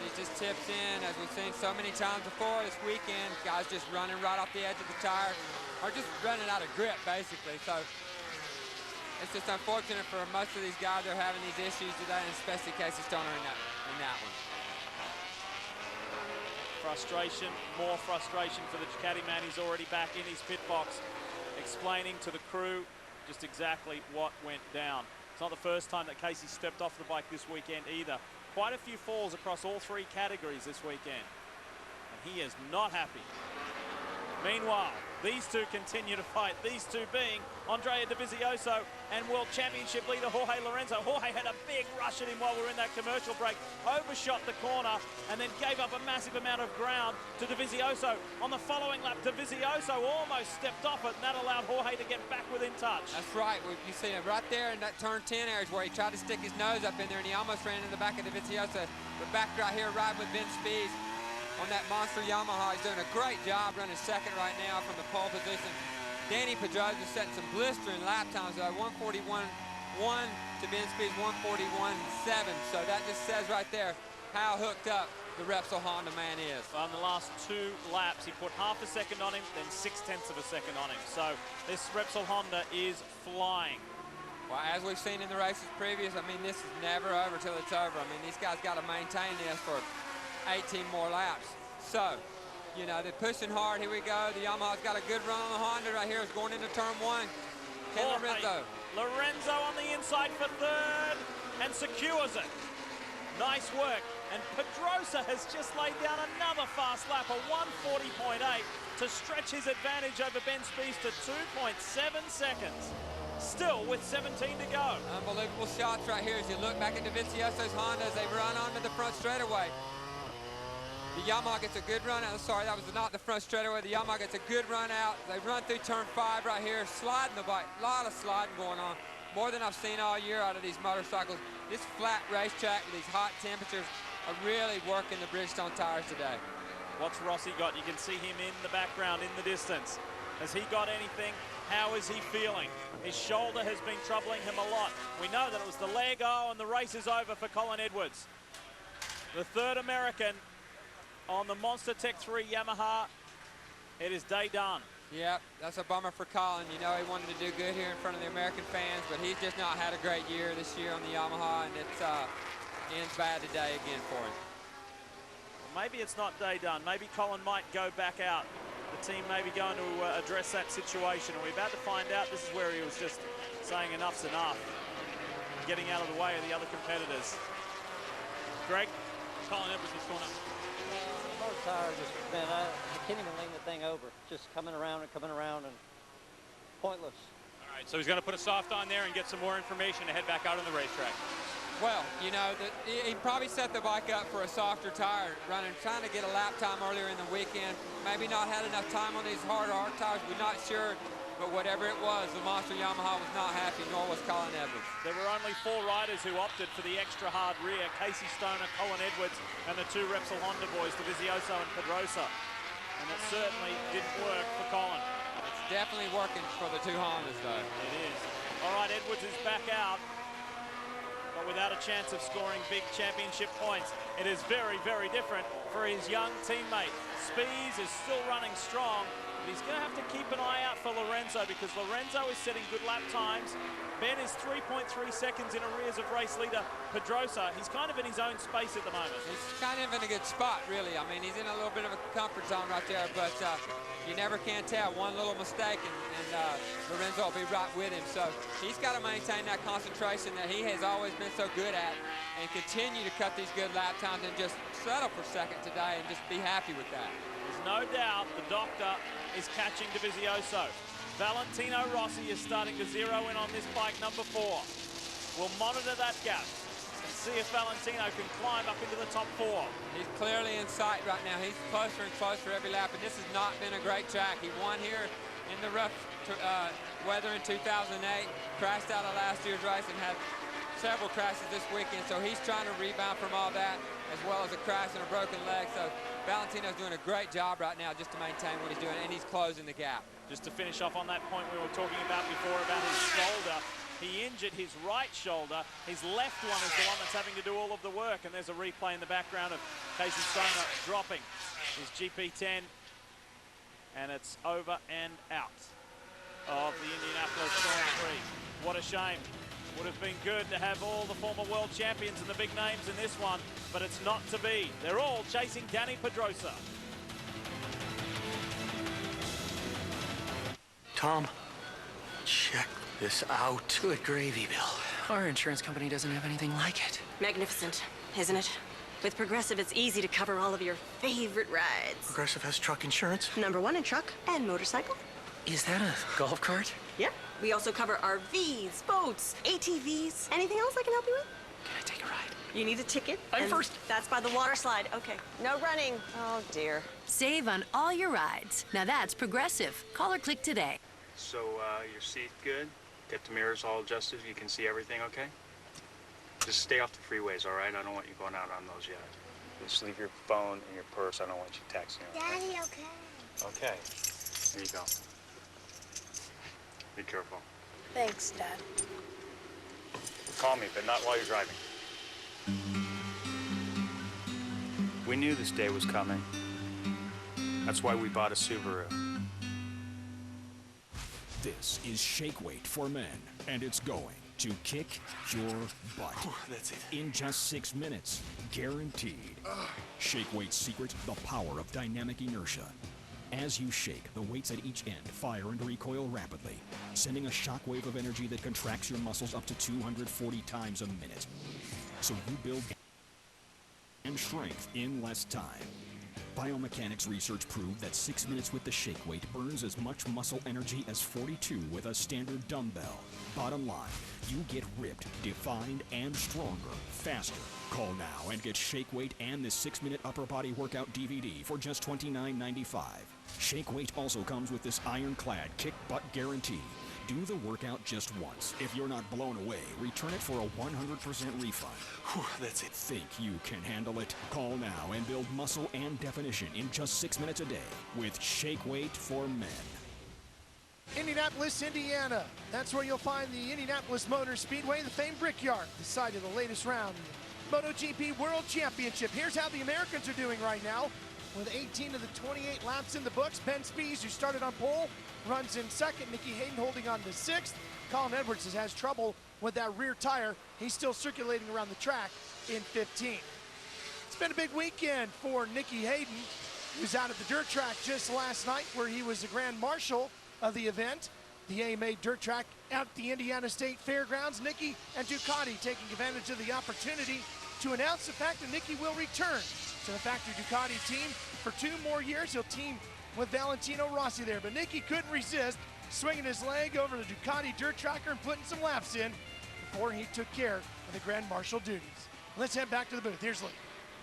He just tips in, as we've seen so many times before this weekend. Guys just running right off the edge of the tire, or just running out of grip, basically. So it's just unfortunate for most of these guys that are having these issues today, and especially Casey Stoner in that one. Frustration, more frustration for the Ducati man. He's already back in his pit box, explaining to the crew just exactly what went down. It's not the first time that Casey stepped off the bike this weekend either. Quite a few falls across all 3 categories this weekend, and he is not happy. Meanwhile, These two continue to fight. These two being Andrea Dovizioso and World Championship leader Jorge Lorenzo. Jorge had a big rush at him while we were in that commercial break, overshot the corner, and then gave up a massive amount of ground to Dovizioso. On the following lap, Dovizioso almost stepped off it, and that allowed Jorge to get back within touch. That's right. You see him right there in that turn 10 area where he tried to stick his nose up in there, and he almost ran in the back of Dovizioso. But back right here, riding with Ben Spies on that monster Yamaha. He's doing a great job running second right now from the pole position. Danny Pedrosa setting some blistering lap times, 141.1 to Ben Spies 141.7. So that just says right there how hooked up the Repsol Honda man is. On the last 2 laps, he put half a second on him, then 0.6 of a second on him. So this Repsol Honda is flying. Well, as we've seen in the races previous, I mean, this is never over till it's over. I mean, these guys got to maintain this for 18 more laps. So, you know, they're pushing hard. Here we go. The Yamaha's got a good run on the Honda right here. It's going into turn 1. Ken Lorenzo. Lorenzo on the inside for third and secures it. Nice work. And Pedrosa has just laid down another fast lap, a 140.8, to stretch his advantage over Ben Spies to 2.7 seconds. Still with 17 to go. Unbelievable shots right here as you look back at Dovizioso's Honda as they run onto the front straightaway. The Yamaha gets a good run out. Sorry, that was not the front straightaway. The Yamaha gets a good run out. They run through turn 5 right here, sliding the bike. A lot of sliding going on. More than I've seen all year out of these motorcycles. This flat racetrack with these hot temperatures are really working the Bridgestone tires today. What's Rossi got? You can see him in the background, in the distance. Has he got anything? How is he feeling? His shoulder has been troubling him a lot. We know that it was the leg, and the race is over for Colin Edwards. The third American on the Monster Tech 3 Yamaha. It is day done. Yep, that's a bummer for Colin. You know, he wanted to do good here in front of the American fans, but he's just not had a great year this year on the Yamaha, and it's ends bad today again for him. Maybe it's not day done. Maybe Colin might go back out. The team may be going to address that situation. We're about to find out. This is where he was just saying enough's enough, getting out of the way of the other competitors. Greg? Colin Edwards, what's going on? Both tires just, man, I can't even lean the thing over. Just coming around and pointless. All right, so he's going to put a soft on there and get some more information to head back out on the racetrack. Well, you know, he probably set the bike up for a softer tire, trying to get a lap time earlier in the weekend. Maybe not had enough time on these hard tires. We're not sure. But whatever it was, the Monster Yamaha was not happy, nor was Colin Edwards. There were only 4 riders who opted for the extra hard rear. Casey Stoner, Colin Edwards, and the 2 Repsol Honda boys, Dovizioso and Pedrosa. And it certainly didn't work for Colin. It's definitely working for the 2 Hondas, though. It is. All right, Edwards is back out, but without a chance of scoring big championship points. It is very, very different for his young teammate. Spies is still running strong. But he's going to have to keep an eye out for Lorenzo because Lorenzo is setting good lap times. Ben is 3.3 seconds in arrears of race leader Pedrosa. He's kind of in his own space at the moment. He's kind of in a good spot, really. I mean, he's in a little bit of a comfort zone right there, but you never can tell. One little mistake and Lorenzo will be right with him. So he's got to maintain that concentration that he has always been so good at and continue to cut these good lap times and just settle for second today and just be happy with that. There's no doubt the doctor is catching Dovizioso. Valentino Rossi is starting to zero in on this bike, number 4. We'll monitor that gap and see if Valentino can climb up into the top 4. He's clearly in sight right now. He's closer and closer every lap, and this has not been a great track. He won here in the rough weather in 2008, crashed out of last year's race and had several crashes this weekend, so he's trying to rebound from all that, as well as a crash and a broken leg. So Valentino's doing a great job right now just to maintain what he's doing, and he's closing the gap. Just to finish off on that point we were talking about before about his shoulder, he injured his right shoulder. His left one is the one that's having to do all of the work, and there's a replay in the background of Casey Stoner dropping his GP10, and it's over and out of the Indianapolis Grand Prix. What a shame. Would have been good to have all the former world champions and the big names in this one, but it's not to be. They're all chasing Danny Pedrosa. Tom, check this out. Good gravy, Bill. Our insurance company doesn't have anything like it. Magnificent, isn't it? With Progressive, it's easy to cover all of your favorite rides. Progressive has truck insurance? #1 in truck and motorcycle. Is that a golf cart? Yeah. We also cover RVs, boats, ATVs. Anything else I can help you with? Can I take a ride? You need a ticket. I'm and first. That's by the water slide. Okay. No running. Oh, dear. Save on all your rides. Now that's Progressive. Call or click today. So, your seat good? Get the mirrors all adjusted? You can see everything okay? Just stay off the freeways, all right? I don't want you going out on those yet. Just leave your phone in your purse. I don't want you texting. Okay? Daddy, okay. Okay. Here you go. Be careful. Thanks, Dad. Call me, but not while you're driving. We knew this day was coming. That's why we bought a Subaru. This is Shake Weight for Men, and it's going to kick your butt. That's it. In just 6 minutes, guaranteed. Shake Weight's secret, the power of dynamic inertia. As you shake, the weights at each end fire and recoil rapidly, sending a shockwave of energy that contracts your muscles up to 240 times a minute. So you build and strength in less time. Biomechanics research proved that 6 minutes with the Shake Weight burns as much muscle energy as 42 with a standard dumbbell. Bottom line, you get ripped, defined, and stronger, faster. Call now and get Shake Weight and this 6-minute upper body workout DVD for just $29.95. Shake Weight also comes with this ironclad kick butt guarantee. Do the workout just once. If you're not blown away, return it for a 100% refund. That's it. Think you can handle it? Call now and build muscle and definition in just 6 minutes a day with Shake Weight for Men. Indianapolis, Indiana. That's where you'll find the Indianapolis Motor Speedway, the famed Brickyard, the site of the latest round. MotoGP World Championship. Here's how the Americans are doing right now. With 18 of the 28 laps in the books, Ben Spies, who started on pole, runs in second. Nicky Hayden holding on to sixth. Colin Edwards has trouble with that rear tire. He's still circulating around the track in 15. It's been a big weekend for Nicky Hayden. He was out at the dirt track just last night where he was the grand marshal of the event. The AMA dirt track at the Indiana State Fairgrounds. Nicky and Ducati taking advantage of the opportunity to announce the fact that Nicky will return to the factory Ducati team for 2 more years. He'll team with Valentino Rossi there, but Nicky couldn't resist swinging his leg over the Ducati dirt tracker and putting some laps in before he took care of the grand marshal duties. Let's head back to the booth. Here's Lee.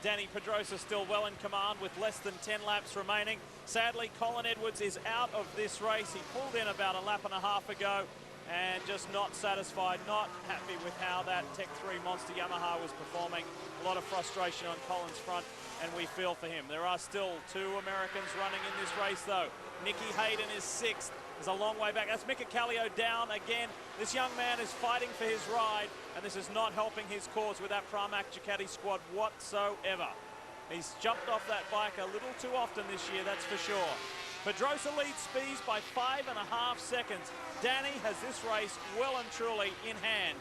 Danny Pedrosa still well in command with less than 10 laps remaining. Sadly, Colin Edwards is out of this race. He pulled in about a lap and a half ago and just not satisfied, not happy with how that Tech 3 Monster Yamaha was performing. A lot of frustration on Colin's front, and we feel for him. There are still 2 Americans running in this race, though. Nicky Hayden is 6th. There's a long way back. That's Mika Kallio down again. This young man is fighting for his ride, and this is not helping his cause with that Pramac Ducati squad whatsoever. He's jumped off that bike a little too often this year, that's for sure. Pedrosa leads Spies by 5.5 seconds. Danny has this race well and truly in hand.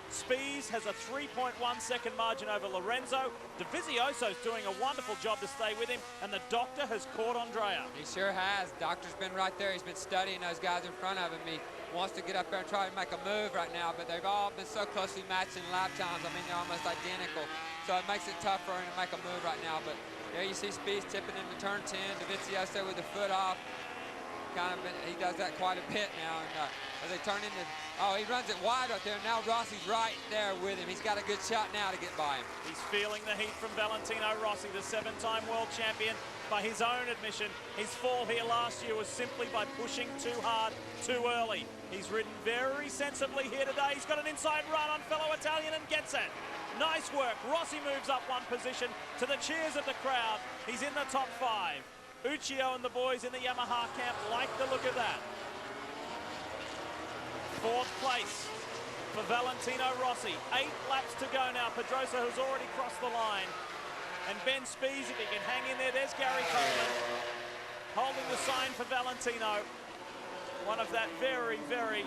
Spies has a 3.1 second margin over Lorenzo. Dovizioso's doing a wonderful job to stay with him, and the doctor has caught Andrea. He sure has. Doctor's been right there. He's been studying those guys in front of him. He wants to get up there and try to make a move right now, but they've all been so closely matched in lap times. I mean, they're almost identical. So it makes it tough for him to make a move right now. But there you see Spies tipping into turn 10. Dovizioso with the foot off. He does that quite a bit now. And as they turn into, he runs it wide out there. Now Rossi's right there with him. He's got a good shot now to get by him. He's feeling the heat from Valentino Rossi, the 7-time world champion. By his own admission, his fall here last year was simply by pushing too hard, too early. He's ridden very sensibly here today. He's got an inside run on fellow Italian and gets it. Nice work. Rossi moves up 1 position to the cheers of the crowd. He's in the top 5. Uccio and the boys in the Yamaha camp like the look of that. 4th place for Valentino Rossi. 8 laps to go now. Pedrosa has already crossed the line. And Ben Spies, if he can hang in there, there's Gary Coleman holding the sign for Valentino. One of that very, very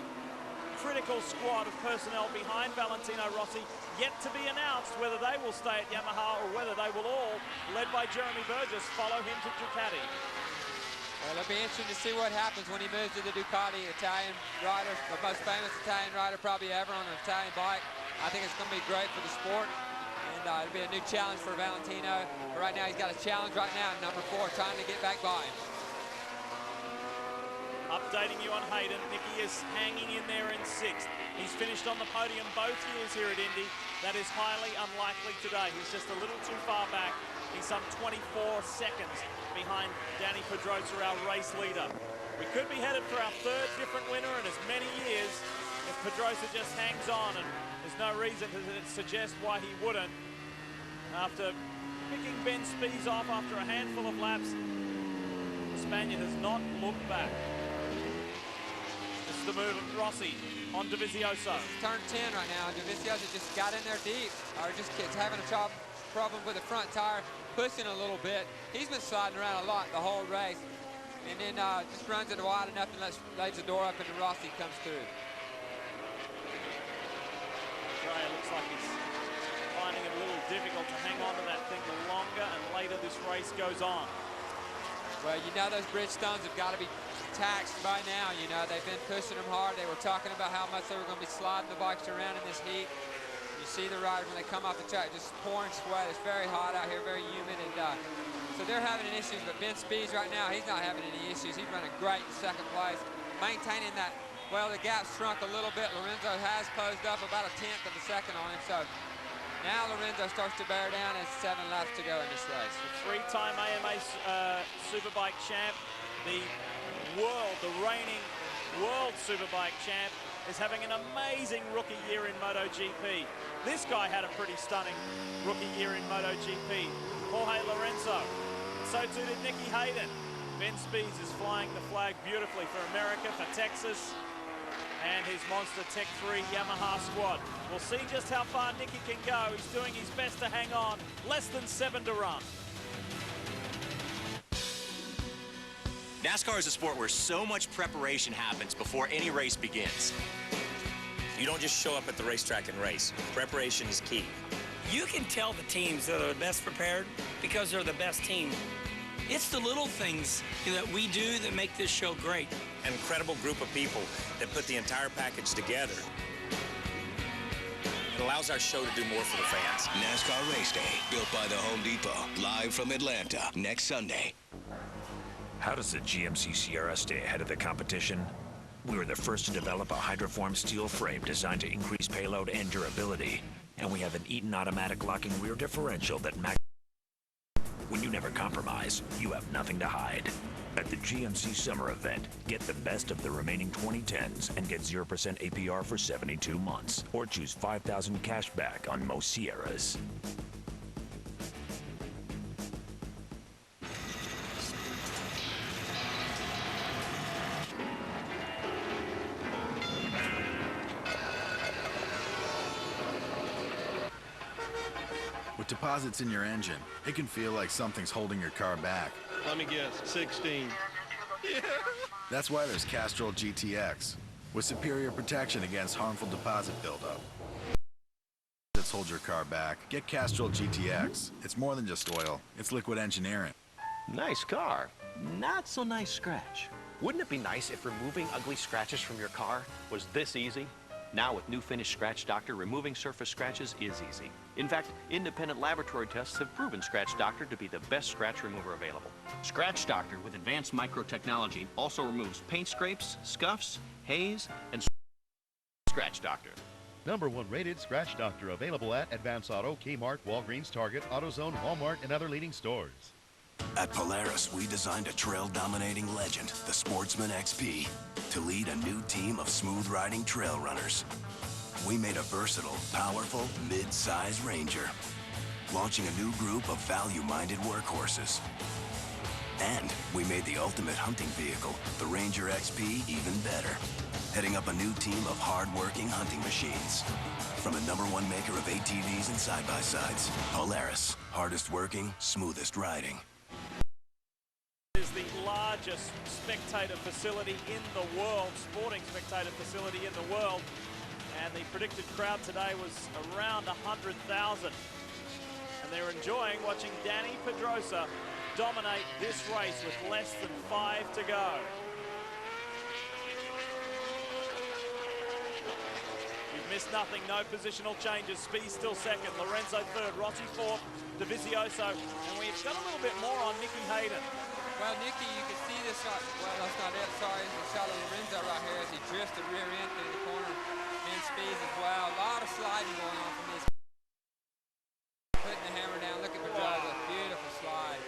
critical squad of personnel behind Valentino Rossi, yet to be announced whether they will stay at Yamaha or whether they will all, led by Jeremy Burgess, follow him to Ducati. Well, it'll be interesting to see what happens when he moves to the Ducati. Italian rider, the most famous Italian rider probably ever on an Italian bike. I think it's going to be great for the sport, and it'll be a new challenge for Valentino. But right now, he's got a challenge right now, number 4, trying to get back by him. Updating you on Hayden, Nicky is hanging in there in 6th. He's finished on the podium both years here at Indy. That is highly unlikely today. He's just a little too far back. He's some 24 seconds behind Danny Pedrosa, our race leader. We could be headed for our 3rd different winner in as many years if Pedrosa just hangs on, and there's no reason to suggest why he wouldn't. After picking Ben Spies off after a handful of laps, the Spaniard has not looked back. This is the move of Rossi on Dovizioso. Turn 10 right now. Dovizioso just got in there deep, or just having a problem with the front tire, pushing a little bit. He's been sliding around a lot the whole race, and then just runs it wide enough and lays the door up, and Rossi comes through. Gray looks like he's finding it a little difficult to hang on to that thing the longer and later this race goes on. Well, you know those Bridgestones have got to be taxed by now. You know, they've been pushing them hard. They were talking about how much they were going to be sliding the bikes around in this heat. You see the riders when they come off the track just pouring sweat. It's very hot out here, very humid, and so they're having issues. But Ben Spies right now, he's not having any issues. He's running great in 2nd place, maintaining that. Well, the gap's shrunk a little bit. Lorenzo has closed up about 1/10 of a second on him, so now Lorenzo starts to bear down as 7 laps to go in this race. The 3-time AMA Superbike champ, the reigning world Superbike champ, is having an amazing rookie year in MotoGP. This guy had a pretty stunning rookie year in MotoGP. Jorge Lorenzo. So too did Nicky Hayden. Ben Spies is flying the flag beautifully for America, for Texas, and his Monster Tech 3 Yamaha squad. We'll see just how far Nicky can go. He's doing his best to hang on. Less than 7 to run. NASCAR is a sport where so much preparation happens before any race begins. You don't just show up at the racetrack and race. Preparation is key. You can tell the teams that are the best prepared because they're the best team. It's the little things that we do that make this show great. An incredible group of people that put the entire package together. It allows our show to do more for the fans. NASCAR Race Day, built by the Home Depot, live from Atlanta, next Sunday. How does the GMC Sierra stay ahead of the competition? We were the first to develop a hydroform steel frame designed to increase payload and durability. And we have an Eaton automatic locking rear differential that when you never compromise, you have nothing to hide. At the GMC Summer Event, get the best of the remaining 2010s and get 0% APR for 72 months. Or choose $5,000 cash back on most Sierras. With deposits in your engine, it can feel like something's holding your car back. Let me guess, 16. Yeah. That's why there's Castrol GTX, with superior protection against harmful deposit buildup. That's hold your car back. Get Castrol GTX. It's more than just oil. It's liquid engineering. Nice car. Not so nice scratch. Wouldn't it be nice if removing ugly scratches from your car was this easy? Now with new Finish Scratch Doctor, removing surface scratches is easy. In fact, independent laboratory tests have proven Scratch Doctor to be the best scratch remover available. Scratch Doctor with advanced microtechnology also removes paint scrapes, scuffs, haze, and Scratch Doctor. #1 rated Scratch Doctor, available at Advance Auto, Kmart, Walgreens, Target, AutoZone, Walmart, and other leading stores. At Polaris, we designed a trail-dominating legend, the Sportsman XP, to lead a new team of smooth-riding trail runners. We made a versatile, powerful, mid-size Ranger, launching a new group of value-minded workhorses. And we made the ultimate hunting vehicle, the Ranger XP, even better, heading up a new team of hard-working hunting machines. From a #1 maker of ATVs and side-by-sides, Polaris, hardest working, smoothest riding. Is the largest spectator facility in the world, sporting spectator facility in the world, and the predicted crowd today was around 100,000, and they're enjoying watching Danny Pedrosa dominate this race with less than 5 to go. You've missed nothing, no positional changes. Spies still second, Lorenzo third, Rossi fourth, Dovizioso, and we've got a little bit more on Nicky Hayden. Well, Nicky, you can see this, well, that's not it, sorry, it's a shot of Lorenzo right here as he drifts the rear end through the corner. Ben Spies as well. A lot of sliding going on from these. Putting the hammer down, look at Pedrosa, beautiful slide.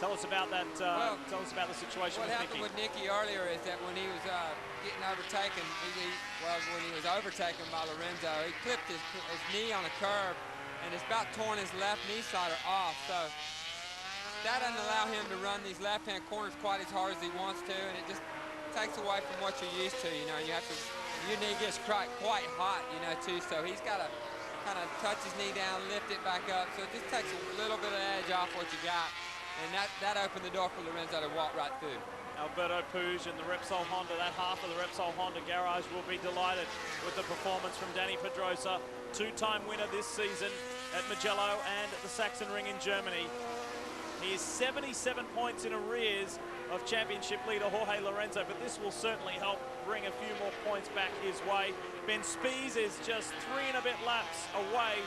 Tell us about that. Tell us about the situation what with happened Nicky. with Nicky earlier is that when he was getting overtaken, when he was overtaken by Lorenzo, he clipped his knee on a curb and it's about torn his left knee slider off. So that doesn't allow him to run these left-hand corners quite as hard as he wants to, and it just takes away from what you're used to. You know, you have to. Your knee gets quite hot, you know, too. So he's got to kind of touch his knee down, lift it back up. So it just takes a little bit of edge off what you got. And that opened the door for Lorenzo to walk right through. Alberto Puig and the Repsol Honda, that half of the Repsol Honda garage will be delighted with the performance from Dani Pedrosa, two-time winner this season at Mugello and at the Sachsenring in Germany. He is 77 points in arrears of championship leader Jorge Lorenzo, but this will certainly help bring a few more points back his way. Ben Spies is just 3 and a bit laps away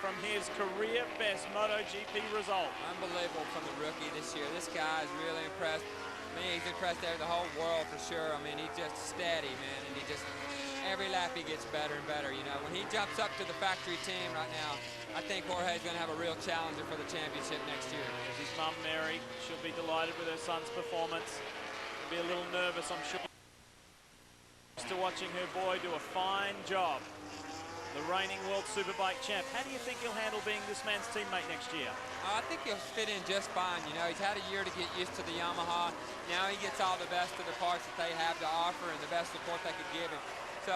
from his career best MotoGP result. Unbelievable from the rookie this year. This guy is really impressed. I mean, he's impressed the whole world for sure. I mean, he's just steady, man, and he just, every lap he gets better and better, you know. When he jumps up to the factory team right now, I think Jorge's going to have a real challenger for the championship next year. His mum, Mary, she'll be delighted with her son's performance. She'll be a little nervous, I'm sure. Still watching her boy do a fine job. The reigning World Superbike champ. How do you think he'll handle being this man's teammate next year? I think he'll fit in just fine. You know, he's had a year to get used to the Yamaha. Now he gets all the best of the parts that they have to offer and the best support they could give him. So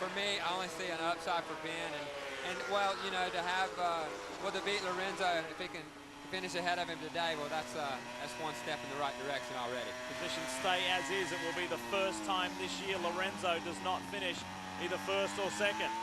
for me, I only see an upside for Ben. And well, you know, to have, to beat Lorenzo, if he can finish ahead of him today, well, that's one step in the right direction already. Positions stay as is. It will be the first time this year Lorenzo does not finish either first or second.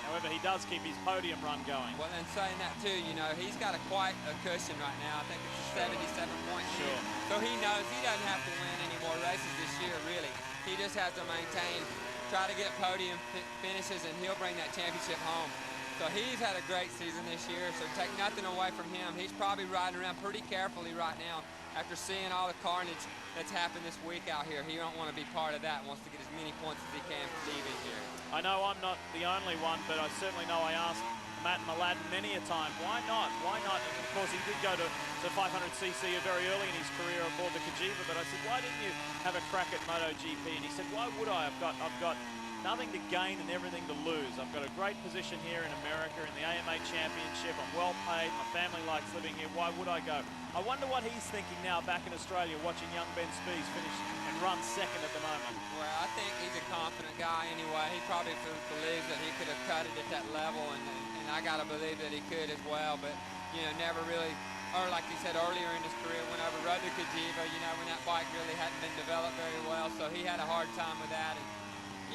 However, he does keep his podium run going. Well, and saying that too, you know, he's got quite a cushion right now. I think it's a 77-point lead. Sure. So he knows he doesn't have to win any more races this year, really. He just has to maintain, try to get podium finishes, and he'll bring that championship home. So he's had a great season this year, so take nothing away from him. He's probably riding around pretty carefully right now after seeing all the carnage that's happened this week out here. He don't want to be part of that, wants to get as many points as he can for leaving here. I know I'm not the only one, but I certainly know I asked Matt Mladen many a time, why not? Why not? And of course, he did go to 500cc very early in his career aboard the Cagiva, but I said, why didn't you have a crack at MotoGP? And he said, why would I? I've got nothing to gain and everything to lose. I've got a great position here in America in the AMA Championship. I'm well paid. My family likes living here. Why would I go? I wonder what he's thinking now back in Australia, watching young Ben Spies finish and run second at the moment. Well, I think he's a confident guy anyway. He probably believes that he could have cut it at that level, and I got to believe that he could as well. But, you know, never really, or like he said earlier in his career, whenever rode the Cagiva, you know, when that bike really hadn't been developed very well, so he had a hard time with that. And,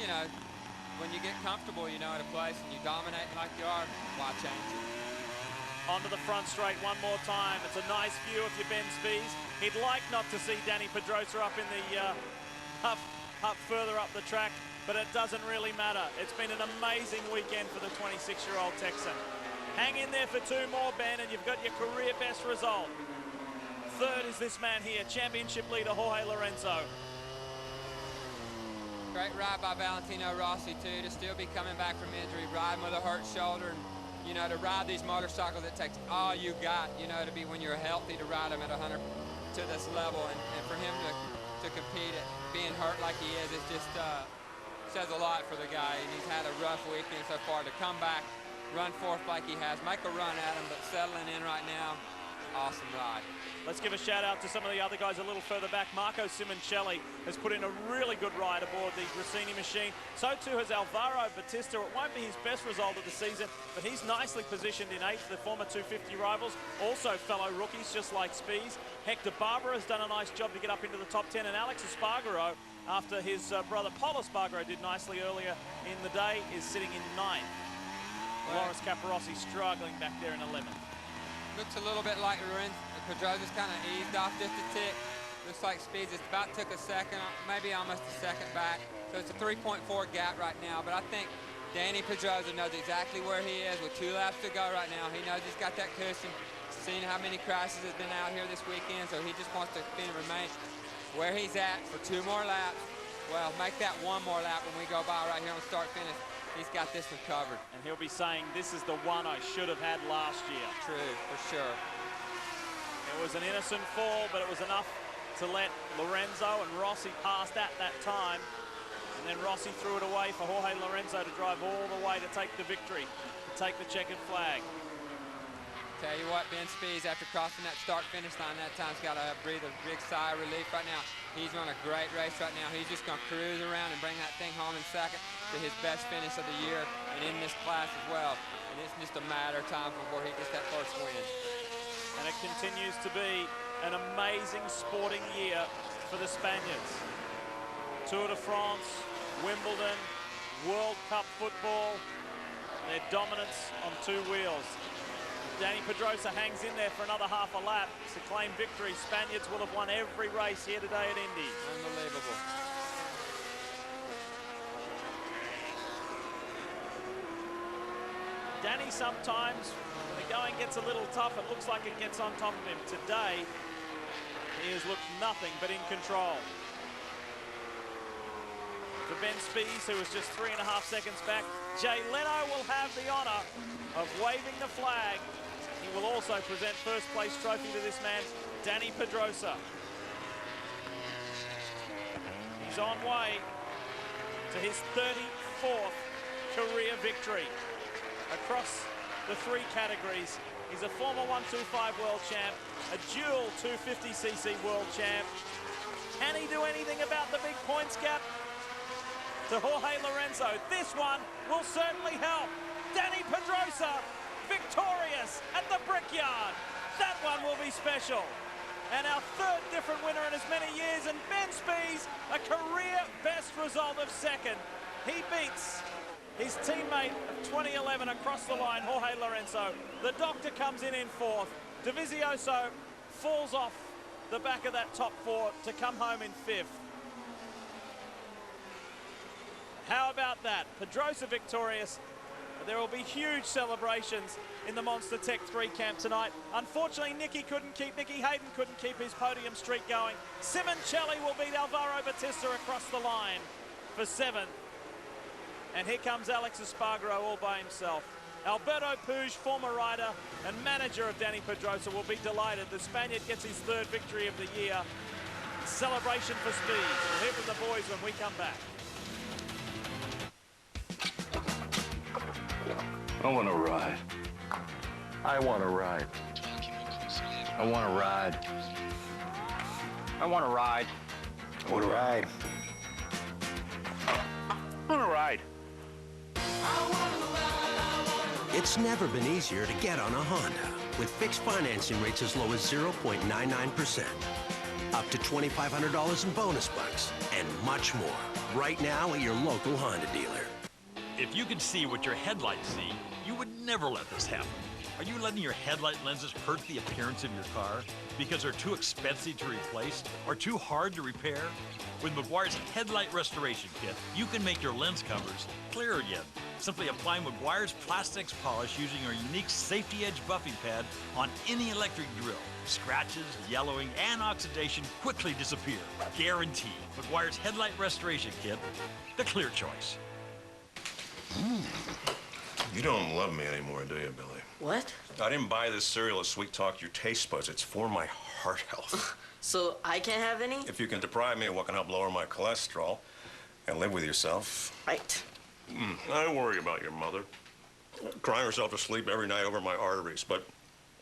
you know, when you get comfortable, you know, at a place and you dominate like you are, why change it? Onto the front straight one more time. It's a nice view if you're Ben Spies. He'd like not to see Dani Pedrosa up in the up further up the track, but it doesn't really matter. It's been an amazing weekend for the 26-year-old Texan. Hang in there for 2 more, Ben, and you've got your career best result. Third is this man here, championship leader Jorge Lorenzo. Great ride by Valentino Rossi, too, to still be coming back from injury, riding with a hurt shoulder. And, you know, to ride these motorcycles, it takes all you got, you know, to be when you're healthy to ride them at 100 to this level. And for him to compete at being hurt like he is, it just says a lot for the guy. And he's had a rough weekend so far. To come back, run fourth like he has, make a run at him, but settling in right now, awesome ride. Let's give a shout out to some of the other guys a little further back. Marco Simoncelli has put in a really good ride aboard the Rossini machine. So too has Alvaro Batista. It won't be his best result of the season, but he's nicely positioned in 8th. The former 250 rivals, also fellow rookies just like Spies. Hector Barbera has done a nice job to get up into the top 10, and Alex Espargaro, after his brother Paul Espargaro did nicely earlier in the day, is sitting in 9th. Loris Capirossi struggling back there in 11th. Looks a little bit like Lorenzo. Pedrosa's kind of eased off just a tick. Looks like Spies just about took a second, maybe almost a second back. So it's a 3.4 gap right now. But I think Dani Pedrosa knows exactly where he is with 2 laps to go right now. He knows he's got that cushion. seen how many crashes has been out here this weekend, so he just wants to remain where he's at for 2 more laps. Well, make that 1 more lap when we go by right here on start-finish. He's got this one covered. And he'll be saying, this is the one I should have had last year. True, for sure. It was an innocent fall, but it was enough to let Lorenzo and Rossi past at that time. And then Rossi threw it away for Jorge Lorenzo to drive all the way to take the victory, to take the checkered flag. Tell you what, Ben Spies, after crossing that start-finish line that time, has got to breathe a big sigh of relief right now. He's run a great race right now. He's just going to cruise around and bring that thing home in second to his best finish of the year and in this class as well. And it's just a matter of time before he gets that first win. And it continues to be an amazing sporting year for the Spaniards. Tour de France, Wimbledon, World Cup football, their dominance on 2 wheels. Danny Pedrosa hangs in there for another half a lap to claim victory. Spaniards will have won every race here today at Indy. Unbelievable. Danny sometimes, when the going gets a little tough, it looks like it gets on top of him. Today, he has looked nothing but in control. For Ben Spies, who was just 3.5 seconds back, Jay Leno will have the honor of waving the flag. He will also present first place trophy to this man, Danny Pedrosa. He's on way to his 34th career victory across the 3 categories. He's a former 125 world champ, a dual 250cc world champ. Can he do anything about the big points gap to Jorge Lorenzo? This one will certainly help. Danny Pedrosa, victorious at the Brickyard. That one will be special. And our 3rd different winner in as many years, and Ben Spies, a career best result of 2nd. He beats his teammate of 2011 across the line, Jorge Lorenzo. The doctor comes in 4th. Dovizioso falls off the back of that top 4 to come home in 5th. How about that? Pedrosa victorious. There will be huge celebrations in the Monster Tech 3 camp tonight. Unfortunately, Nicky Hayden couldn't keep his podium streak going. Simoncelli will beat Alvaro Batista across the line for 7th. And here comes Alex Espargaro all by himself. Alberto Puig, former rider and manager of Danny Pedrosa, will be delighted. The Spaniard gets his 3rd victory of the year. Celebration for Speed. We'll hear from the boys when we come back. I want to ride. I want to ride. I want to ride. I want to ride. I want to ride. I want to ride. It's never been easier to get on a Honda with fixed financing rates as low as 0.99%, up to $2,500 in bonus bucks, and much more. Right now at your local Honda dealer. If you could see what your headlights see, you would never let this happen. Are you letting your headlight lenses hurt the appearance of your car because they're too expensive to replace or too hard to repair? With Meguiar's Headlight Restoration Kit, you can make your lens covers clear again. Simply apply Meguiar's Plastics Polish using our unique Safety Edge buffing pad on any electric grill. Scratches, yellowing, and oxidation quickly disappear. Guaranteed. Meguiar's Headlight Restoration Kit, the clear choice. You don't love me anymore, do you, Billy? What? I didn't buy this cereal to sweet talk your taste buds. It's for my heart health. So I can't have any? If you can deprive me of what can help lower my cholesterol and live with yourself. Right. I worry about your mother. Crying herself to sleep every night over my arteries, but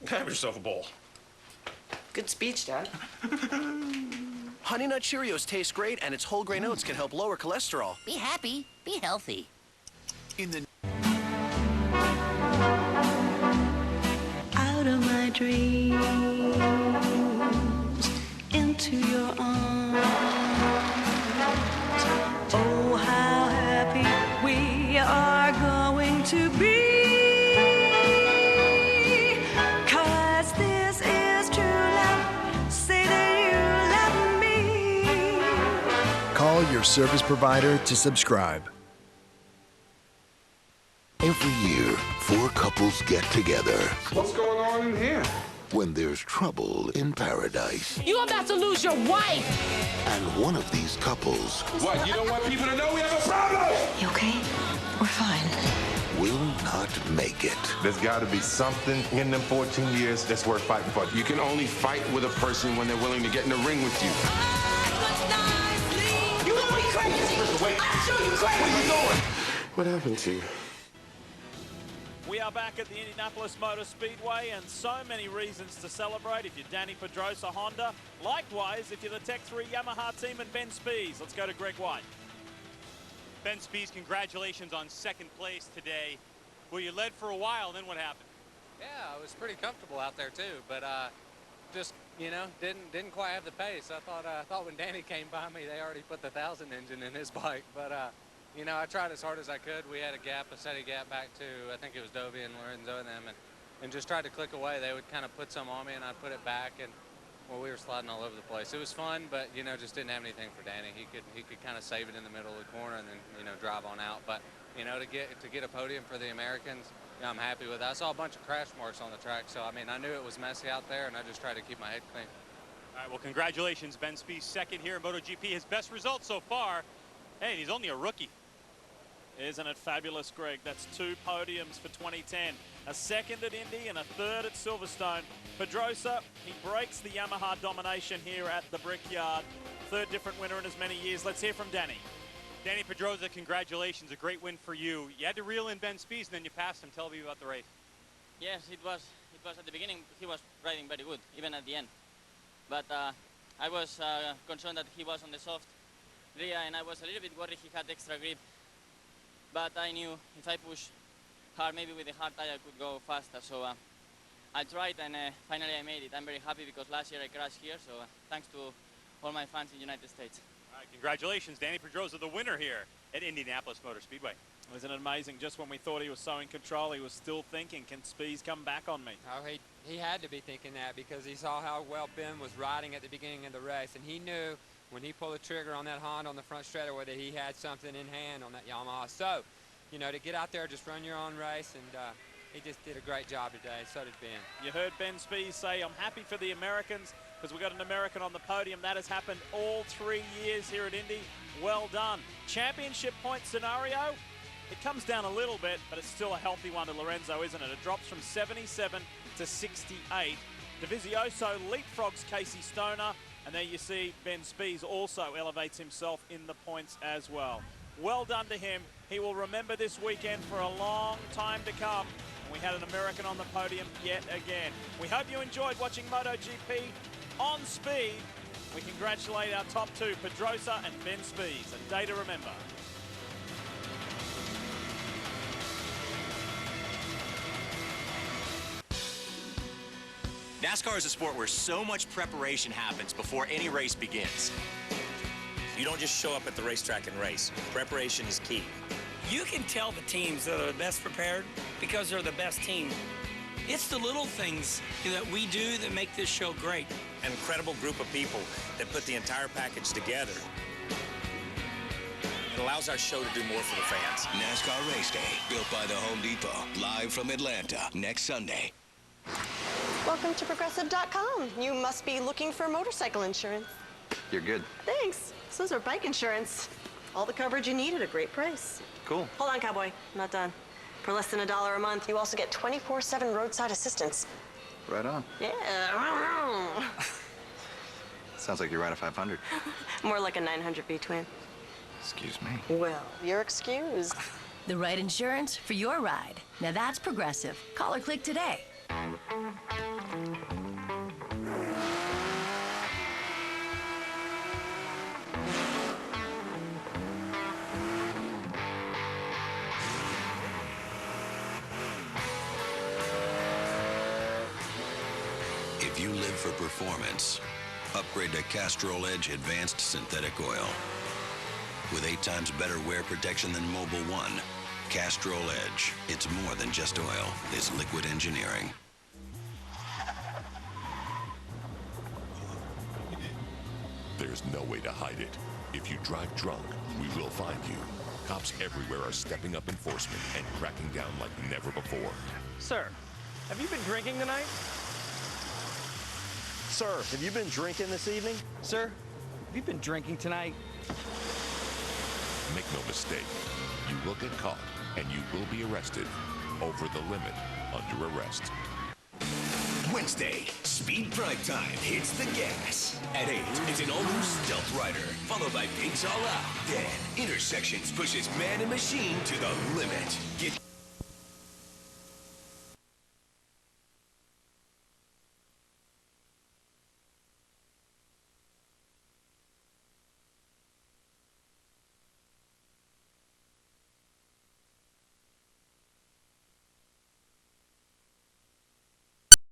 have yourself a bowl. Good speech, Dad. Honey Nut Cheerios taste great, and its whole grain oats can help lower cholesterol. Be happy. Be healthy. In the out of my dreams, into your arms. Oh, how happy we are going to be, 'cause this is true love. Say that you love me. Call your service provider to subscribe. Every year, 4 couples get together. What's going on in here? when there's trouble in paradise. You about to lose your wife! And one of these couples What, you don't want people to know we have a problem? You okay? We're fine. will not make it. There's got to be something in them 14 years that's worth fighting for. You can only fight with a person when they're willing to get in the ring with you. You gonna be crazy! Wait. I'm sure you crazy! Where you going? What happened to you? We are back at the Indianapolis Motor Speedway, and so many reasons to celebrate if you're Danny Pedrosa Honda. Likewise, if you're the Tech 3 Yamaha team and Ben Spies. Let's go to Greg White. Ben Spies, congratulations on second place today. Well, you led for a while, then what happened? Yeah, I was pretty comfortable out there too, but just, you know, didn't quite have the pace. I thought when Danny came by me, they already put the 1000 engine in his bike, but you know, I tried as hard as I could. We had a steady gap back to, I think it was Dovey and Lorenzo and them, and just tried to click away. They would kind of put some on me, and I'd put it back, and well, we were sliding all over the place. It was fun, but you know, just didn't have anything for Danny. He could kind of save it in the middle of the corner and then, you know, drive on out. But you know, to get a podium for the Americans, you know, I'm happy with that. I saw a bunch of crash marks on the track, so I mean, I knew it was messy out there, and I just tried to keep my head clean. All right, well, congratulations, Ben Spies, second here in MotoGP. His best result so far. Hey, he's only a rookie. Isn't it fabulous, Greg? That's 2 podiums for 2010. A second at Indy and a third at Silverstone. Pedrosa, he breaks the Yamaha domination here at the Brickyard. Third different winner in as many years. Let's hear from Danny. Danny Pedrosa, congratulations. A great win for you. You had to reel in Ben Spies, and then you passed him. Tell me about the race. Yes, it was at the beginning. He was riding very good, even at the end. But I was concerned that he was on the soft rear, and I was a little bit worried he had extra grip. But I knew if I push hard, maybe with the hard tire, I could go faster. So I tried, and finally I made it. I'm very happy because last year I crashed here. So thanks to all my fans in the United States. All right, congratulations, Danny Pedrosa, the winner here at Indianapolis Motor Speedway. Isn't it amazing? Just when we thought he was so in control, he was still thinking, can Spies come back on me? Oh, he had to be thinking that because he saw how well Ben was riding at the beginning of the race, and he knew when he pulled the trigger on that Honda on the front straightaway that he had something in hand on that Yamaha. So, you know, to get out there, just run your own race, and he just did a great job today. So did Ben. You heard Ben Spies say, I'm happy for the Americans because we got an American on the podium. That has happened all 3 years here at Indy. Well done. Championship point scenario, it comes down a little bit, but it's still a healthy one to Lorenzo, isn't it? It drops from 77 to 68. Dovizioso leapfrogs Casey Stoner, and there you see Ben Spies also elevates himself in the points as well. Well done to him. He will remember this weekend for a long time to come. And we had an American on the podium yet again. We hope you enjoyed watching MotoGP on speed. We congratulate our top 2, Pedrosa and Ben Spies. A day to remember. NASCAR is a sport where so much preparation happens before any race begins. You don't just show up at the racetrack and race. Preparation is key. You can tell the teams that are the best prepared because they're the best team. It's the little things that we do that make this show great. An incredible group of people that put the entire package together. It allows our show to do more for the fans. NASCAR Race Day, built by the Home Depot, live from Atlanta next Sunday. Welcome to Progressive.com. You must be looking for motorcycle insurance. You're good. Thanks. So is our bike insurance. All the coverage you need at a great price. Cool. Hold on, cowboy. I'm not done. For less than $1 a month, you also get 24/7 roadside assistance. Right on. Yeah. Sounds like you ride a 500. More like a 900 V-twin. Excuse me. Well, you're excused. The right insurance for your ride. Now that's Progressive. Call or click today. If you live for performance, upgrade to Castrol Edge Advanced Synthetic Oil. With 8 times better wear protection than Mobil 1, Castrol Edge, it's more than just oil, it's liquid engineering. There's no way to hide it. If you drive drunk, we will find you. Cops everywhere are stepping up enforcement and cracking down like never before. Sir, have you been drinking tonight? Sir, have you been drinking this evening? Sir, have you been drinking tonight? Make no mistake, you will get caught and you will be arrested. Over the limit, under arrest. Wednesday, Speed Prime Time hits the gas. At 8, it's an all-new Stealth Rider, followed by Pigs All Out. Then, Intersections pushes man and machine to the limit. Get